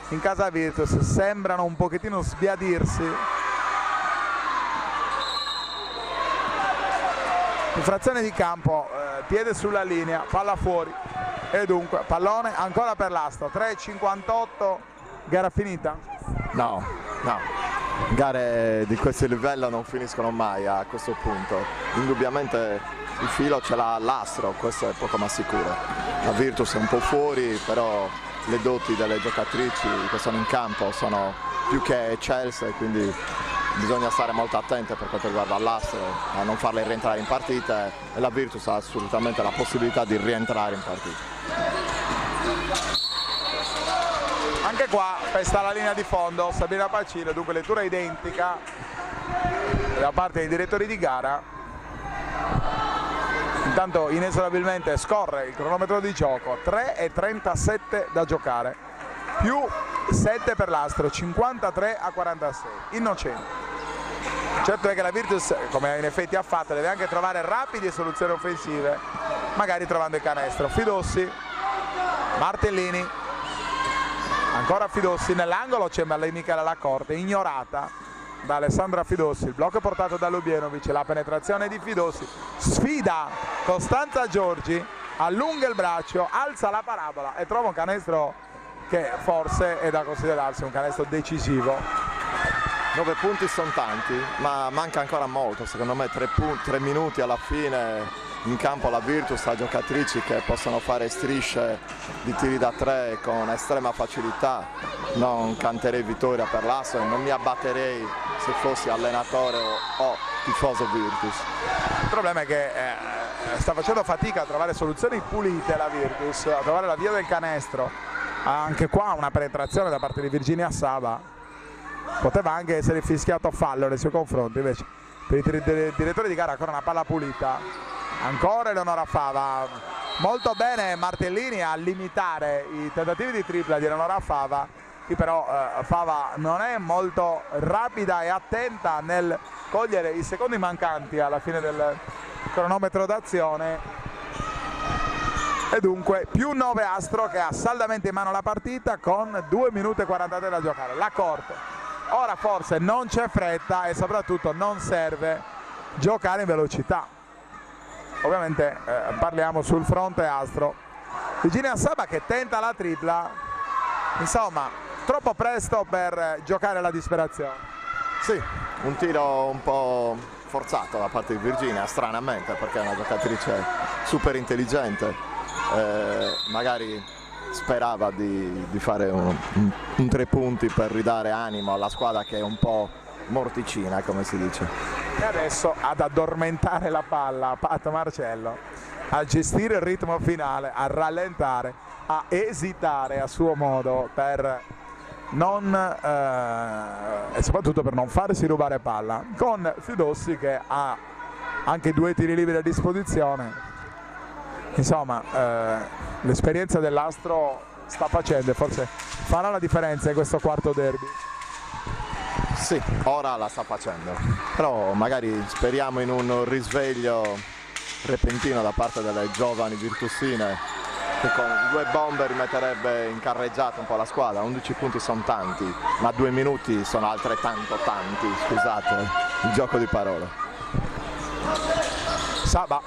Speaker 1: in casa Virtus sembrano un pochettino sbiadirsi. Infrazione di campo, piede sulla linea, palla fuori e dunque pallone ancora per l'astro. 3:58, gara finita?
Speaker 3: No, gare di questo livello non finiscono mai a questo punto. Indubbiamente il filo ce l'ha l'astro, questo è poco ma sicuro. La Virtus è un po' fuori, però le doti delle giocatrici che sono in campo sono più che eccelse, quindi bisogna stare molto attenti per quanto riguarda l'astro, a non farle rientrare in partita e la Virtus ha assolutamente la possibilità di rientrare in partita.
Speaker 1: Anche qua pesta la linea di fondo Sabrina Pacilio, dunque lettura identica da parte dei direttori di gara. Intanto inesorabilmente scorre il cronometro di gioco, 3:37 da giocare, più 7 per l'astro, 53-46, innocente. Certo è che la Virtus, come in effetti ha fatto, deve anche trovare rapide soluzioni offensive, magari trovando il canestro. Fidossi, Martellini, ancora Fidossi, nell'angolo c'è Michela Lacorte, ignorata da Alessandra Fidossi, il blocco portato da Lubienovic, la penetrazione di Fidossi, sfida Costanza Giorgi, allunga il braccio, alza la parabola e trova un canestro che forse è da considerarsi un canestro decisivo.
Speaker 3: 9 punti sono tanti, ma manca ancora molto, secondo me 3 minuti alla fine. In campo la Virtus ha giocatrici che possono fare strisce di tiri da 3 con estrema facilità. Non canterei vittoria per l'Astro e non mi abbatterei se fossi allenatore o tifoso Virtus.
Speaker 1: Il problema è che sta facendo fatica a trovare soluzioni pulite la Virtus, a trovare la via del canestro. Anche qua una penetrazione da parte di Virginia Saba, poteva anche essere fischiato fallo nei suoi confronti, invece per il direttore di gara ancora una palla pulita. Ancora Eleonora Fava, molto bene Martellini a limitare i tentativi di tripla di Eleonora Fava. Qui però Fava non è molto rapida e attenta nel cogliere i secondi mancanti alla fine del cronometro d'azione e dunque più 9 astro che ha saldamente in mano la partita con 2 minuti e 43 da giocare. La Corte, ora forse non c'è fretta e soprattutto non serve giocare in velocità. Ovviamente parliamo sul fronte astro. Virginia Saba che tenta la tripla, insomma troppo presto per giocare alla disperazione.
Speaker 3: Sì, un tiro un po' forzato da parte di Virginia, stranamente, perché è una giocatrice super intelligente, magari sperava di fare un 3 punti per ridare animo alla squadra che è un po' morticina, come si dice.
Speaker 1: E adesso ad addormentare la palla Pat Marcello, a gestire il ritmo finale, a rallentare, a esitare a suo modo per non e soprattutto per non farsi rubare palla, con Fiudossi che ha anche 2 tiri liberi a disposizione. Insomma, l'esperienza dell'Astro sta facendo e forse farà la differenza in questo quarto derby.
Speaker 3: Sì, ora la sta facendo, però magari speriamo in un risveglio repentino da parte delle giovani virtusine, che con 2 bombe rimetterebbe in carreggiata un po' la squadra. 11 punti sono tanti, ma 2 minuti sono altrettanto tanti, scusate il gioco di parole.
Speaker 1: Saba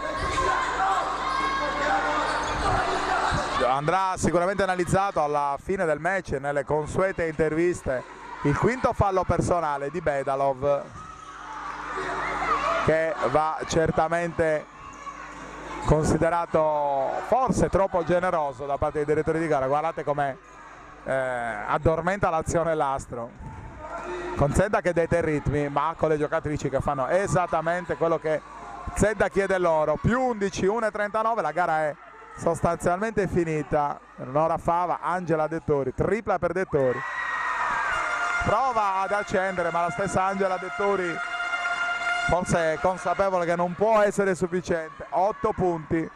Speaker 1: andrà sicuramente analizzato alla fine del match nelle consuete interviste il quinto fallo personale di Bedalov, che va certamente considerato forse troppo generoso da parte dei direttori di gara. Guardate come addormenta l'azione l'Astro, con Zedda che detta i ritmi, ma con le giocatrici che fanno esattamente quello che Zedda chiede loro. Più 11, 1:39, la gara è sostanzialmente finita. Nora Fava, Angela Dettori, tripla per Dettori, prova ad accendere, ma la stessa Angela Dettori forse è consapevole che non può essere sufficiente. 8 punti,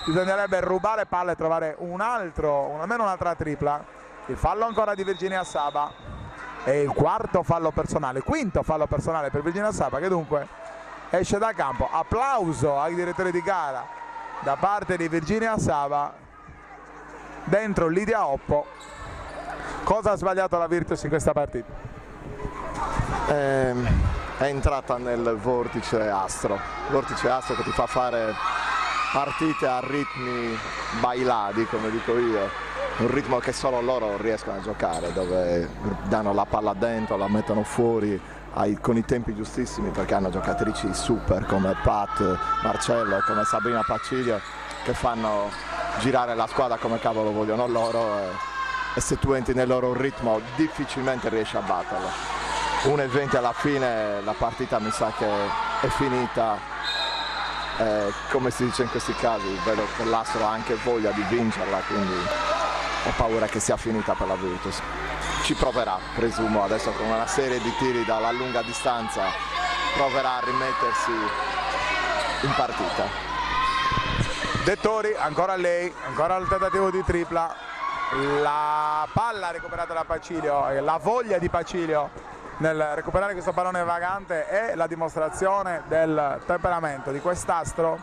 Speaker 1: bisognerebbe rubare palle e trovare almeno un'altra tripla. Il fallo ancora di Virginia Saba e il quinto fallo personale per Virginia Saba, che dunque esce dal campo. Applauso ai direttori di gara da parte di Virginia Saba. Dentro Lidia Oppo. Cosa ha sbagliato la Virtus in questa partita?
Speaker 3: È entrata nel vortice Astro che ti fa fare partite a ritmi bailadi, come dico io, un ritmo che solo loro riescono a giocare, dove danno la palla dentro, la mettono fuori con i tempi giustissimi, perché hanno giocatrici super come Pat Marcello, come Sabrina Pacilio, che fanno girare la squadra come cavolo vogliono loro, e se tu entri nel loro ritmo difficilmente riesci a batterlo. 1:20 alla fine, la partita mi sa che è finita. Come si dice in questi casi, vedo che l'Astro ha anche voglia di vincerla, quindi ho paura che sia finita per la Virtus. Ci proverà, presumo, adesso con una serie di tiri dalla lunga distanza, proverà a rimettersi in partita.
Speaker 1: Dettori, ancora lei, ancora il tentativo di tripla, la palla recuperata da Pacilio e la voglia di Pacilio nel recuperare questo pallone vagante è la dimostrazione del temperamento di quest'Astro,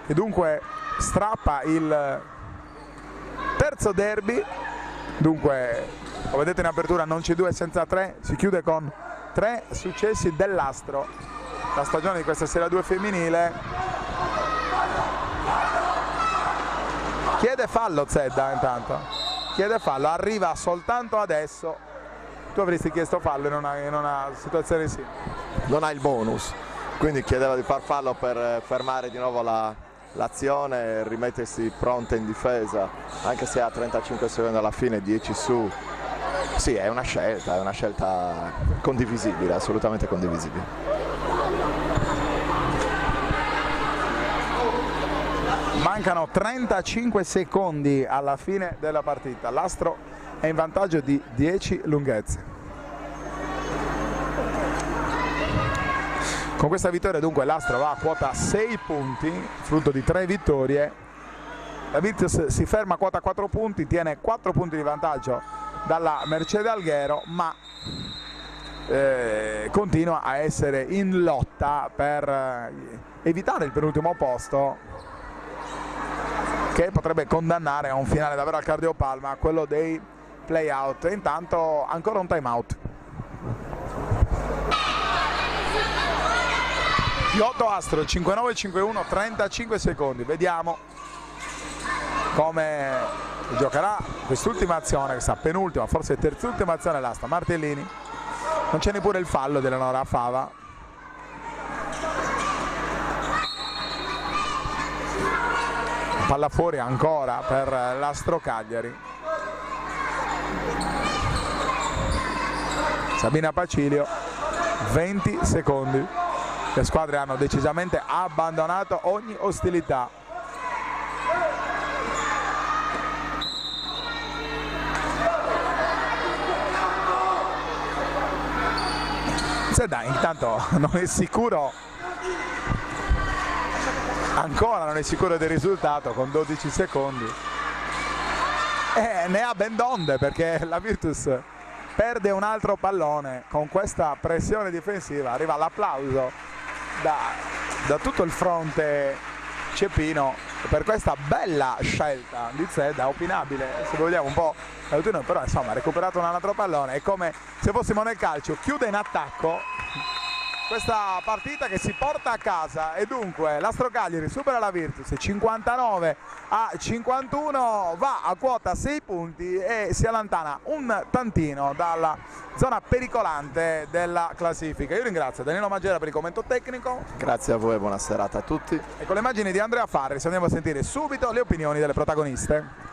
Speaker 1: che dunque strappa il terzo derby. Dunque, come vedete in apertura, non c'è 2 senza 3, si chiude con 3 successi dell'Astro la stagione di questa Serie 2 femminile. Chiede fallo Zedda, intanto chiede fallo, arriva soltanto adesso. Tu avresti chiesto fallo in una situazione simile.
Speaker 3: Non ha il bonus, quindi chiedeva di far fallo per fermare di nuovo l'azione e rimettersi pronta in difesa, anche se a 35 secondi alla fine, 10 su. Sì, è una scelta condivisibile, assolutamente condivisibile.
Speaker 1: Mancano 35 secondi alla fine della partita, l'Astro è in vantaggio di 10 lunghezze. Con questa vittoria dunque l'Astro va a quota 6 punti, frutto di 3 vittorie. La Virtus si ferma a quota 4 punti, tiene 4 punti di vantaggio dalla Mercedes Alghero, ma continua a essere in lotta per evitare il penultimo posto, che potrebbe condannare a un finale davvero al cardiopalma, quello dei play-out. Intanto ancora un time-out. Piotto Astro, 5-9-5-1, 35 secondi. Vediamo come giocherà quest'ultima azione, questa penultima, forse terzultima azione l'Asta. Martellini, non c'è neppure il fallo dell'Eleonora Fava. Palla fuori ancora per l'Astro Cagliari. Sabina Pacilio, 20 secondi. Le squadre hanno decisamente abbandonato ogni ostilità. Zedda intanto non è sicuro, ancora non è sicuro del risultato con 12 secondi e ne ha ben donde, perché la Virtus perde un altro pallone. Con questa pressione difensiva arriva l'applauso da tutto il fronte ceppino per questa bella scelta di Zedda, opinabile se vogliamo un po', però insomma ha recuperato un altro pallone. È come se fossimo nel calcio, chiude in attacco questa partita che si porta a casa, e dunque l'Astro Cagliari supera la Virtus 59-51, va a quota 6 punti e si allontana un tantino dalla zona pericolante della classifica. Io ringrazio Danilo Maggera per il commento tecnico.
Speaker 3: Grazie a voi e buona serata a tutti.
Speaker 1: E con le immagini di Andrea Farris andiamo a sentire subito le opinioni delle protagoniste.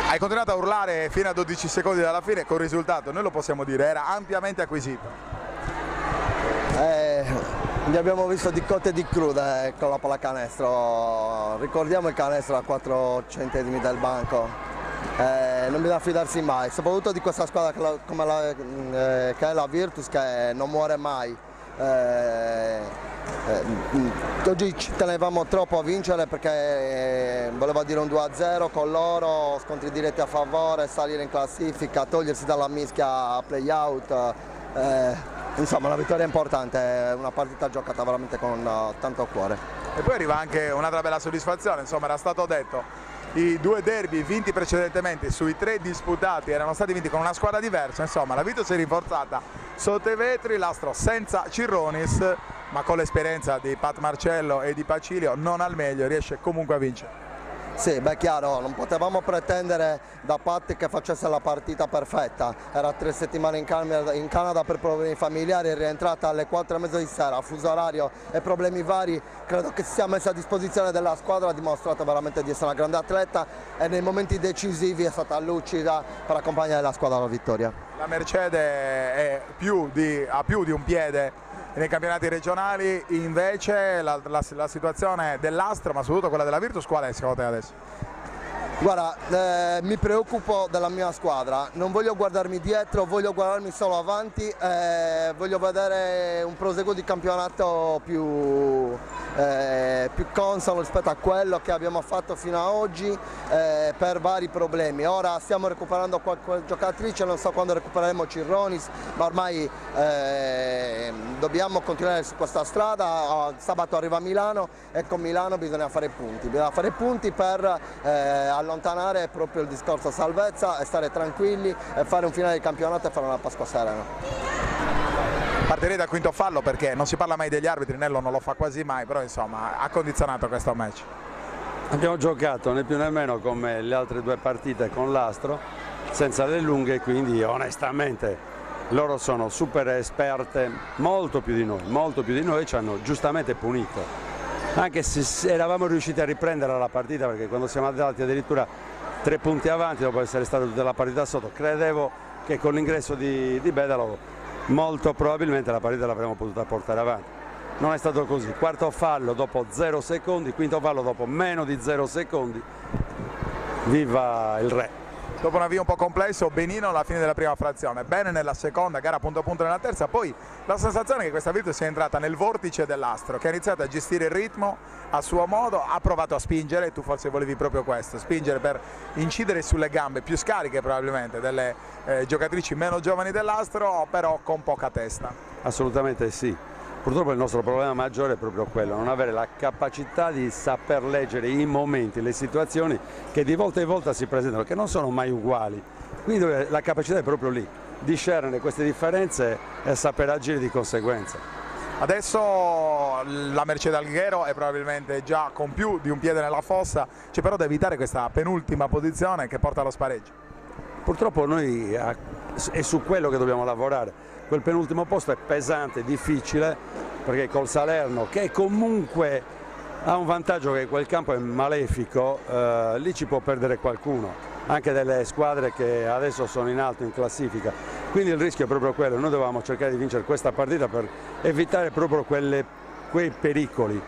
Speaker 1: Hai continuato a urlare fino a 12 secondi dalla fine, con il risultato, noi lo possiamo dire, era ampiamente acquisito.
Speaker 5: Ne abbiamo visto di cotte e di crude con la pallacanestro. Ricordiamo il canestro a 4 centesimi del banco. Non bisogna fidarsi mai, soprattutto di questa squadra che è la Virtus, che non muore mai. Oggi ci tenevamo troppo a vincere perché voleva dire un 2-0 con loro, scontri diretti a favore, salire in classifica, togliersi dalla mischia a play-out. Insomma, una vittoria importante, una partita giocata veramente con tanto cuore.
Speaker 1: E poi arriva anche un'altra bella soddisfazione, insomma era stato detto, i 2 derby vinti precedentemente sui 3 disputati erano stati vinti con una squadra diversa, insomma la Virtus si è rinforzata sotto i vetri, l'Astro senza Cirronis, ma con l'esperienza di Pat Marcello e di Pacilio non al meglio, riesce comunque a vincere.
Speaker 5: Sì, beh, chiaro, non potevamo pretendere da Pat che facesse la partita perfetta. Era 3 settimane in Canada per problemi familiari, è rientrata alle 4:30 di sera, fuso orario e problemi vari. Credo che si sia messa a disposizione della squadra, ha dimostrato veramente di essere una grande atleta e nei momenti decisivi è stata lucida per accompagnare la squadra alla vittoria.
Speaker 1: La Mercede ha più di un piede nei campionati regionali, invece la situazione dell'Astro, ma soprattutto quella della Virtus, qual è secondo te adesso?
Speaker 5: Guarda, mi preoccupo della mia squadra, non voglio guardarmi dietro, voglio guardarmi solo avanti, voglio vedere un proseguo di campionato più consono rispetto a quello che abbiamo fatto fino ad oggi per vari problemi. Ora stiamo recuperando qualche giocatrice, non so quando recupereremo Cirronis, ma ormai dobbiamo continuare su questa strada. Sabato arriva Milano e con Milano bisogna fare punti per allontanare proprio il discorso salvezza e stare tranquilli e fare un finale di campionato e fare una Pasqua serena.
Speaker 1: Partirei dal quinto fallo perché non si parla mai degli arbitri, Nello non lo fa quasi mai, però insomma ha condizionato questo match.
Speaker 6: Abbiamo giocato né più né meno come le altre 2 partite con l'Astro, senza le lunghe, quindi onestamente loro sono super esperte, molto più di noi ci hanno giustamente punito. Anche se eravamo riusciti a riprendere la partita, perché quando siamo andati addirittura 3 punti avanti dopo essere stata tutta la partita sotto, credevo che con l'ingresso di Bedalo molto probabilmente la partita l'avremmo potuta portare avanti. Non è stato così, quarto fallo dopo 0 secondi, quinto fallo dopo meno di 0 secondi, viva il re.
Speaker 1: Dopo un avvio un po' complesso, benino alla fine della prima frazione, bene nella seconda, gara punto a punto nella terza, poi la sensazione è che questa Virtus sia entrata nel vortice dell'Astro, che ha iniziato a gestire il ritmo a suo modo, ha provato a spingere, tu forse volevi proprio questo, spingere per incidere sulle gambe più scariche probabilmente delle giocatrici meno giovani dell'Astro, però con poca testa.
Speaker 6: Assolutamente sì. Purtroppo il nostro problema maggiore è proprio quello, non avere la capacità di saper leggere i momenti, le situazioni che di volta in volta si presentano, che non sono mai uguali. Quindi la capacità è proprio lì, discernere queste differenze e saper agire di conseguenza.
Speaker 1: Adesso la Mercede Alghero è probabilmente già con più di un piede nella fossa, c'è però da evitare questa penultima posizione che porta allo spareggio.
Speaker 6: Purtroppo noi è su quello che dobbiamo lavorare. Quel penultimo posto è pesante, difficile, perché col Salerno, che comunque ha un vantaggio che quel campo è malefico, lì ci può perdere qualcuno, anche delle squadre che adesso sono in alto in classifica. Quindi il rischio è proprio quello, noi dovevamo cercare di vincere questa partita per evitare proprio quei pericoli.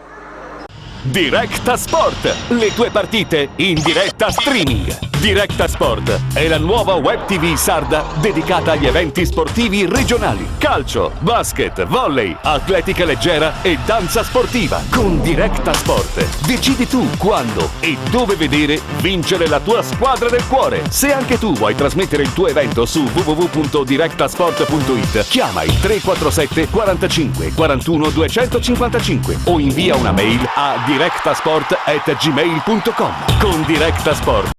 Speaker 7: Directa Sport, le tue partite in diretta streaming. Directa Sport è la nuova web TV sarda dedicata agli eventi sportivi regionali. Calcio, basket, volley, atletica leggera e danza sportiva. Con Directa Sport decidi tu quando e dove vedere vincere la tua squadra del cuore. Se anche tu vuoi trasmettere il tuo evento su www.directasport.it, chiama il 347 45 41 255 o invia una mail a directasport@gmail.com. Con Directa Sport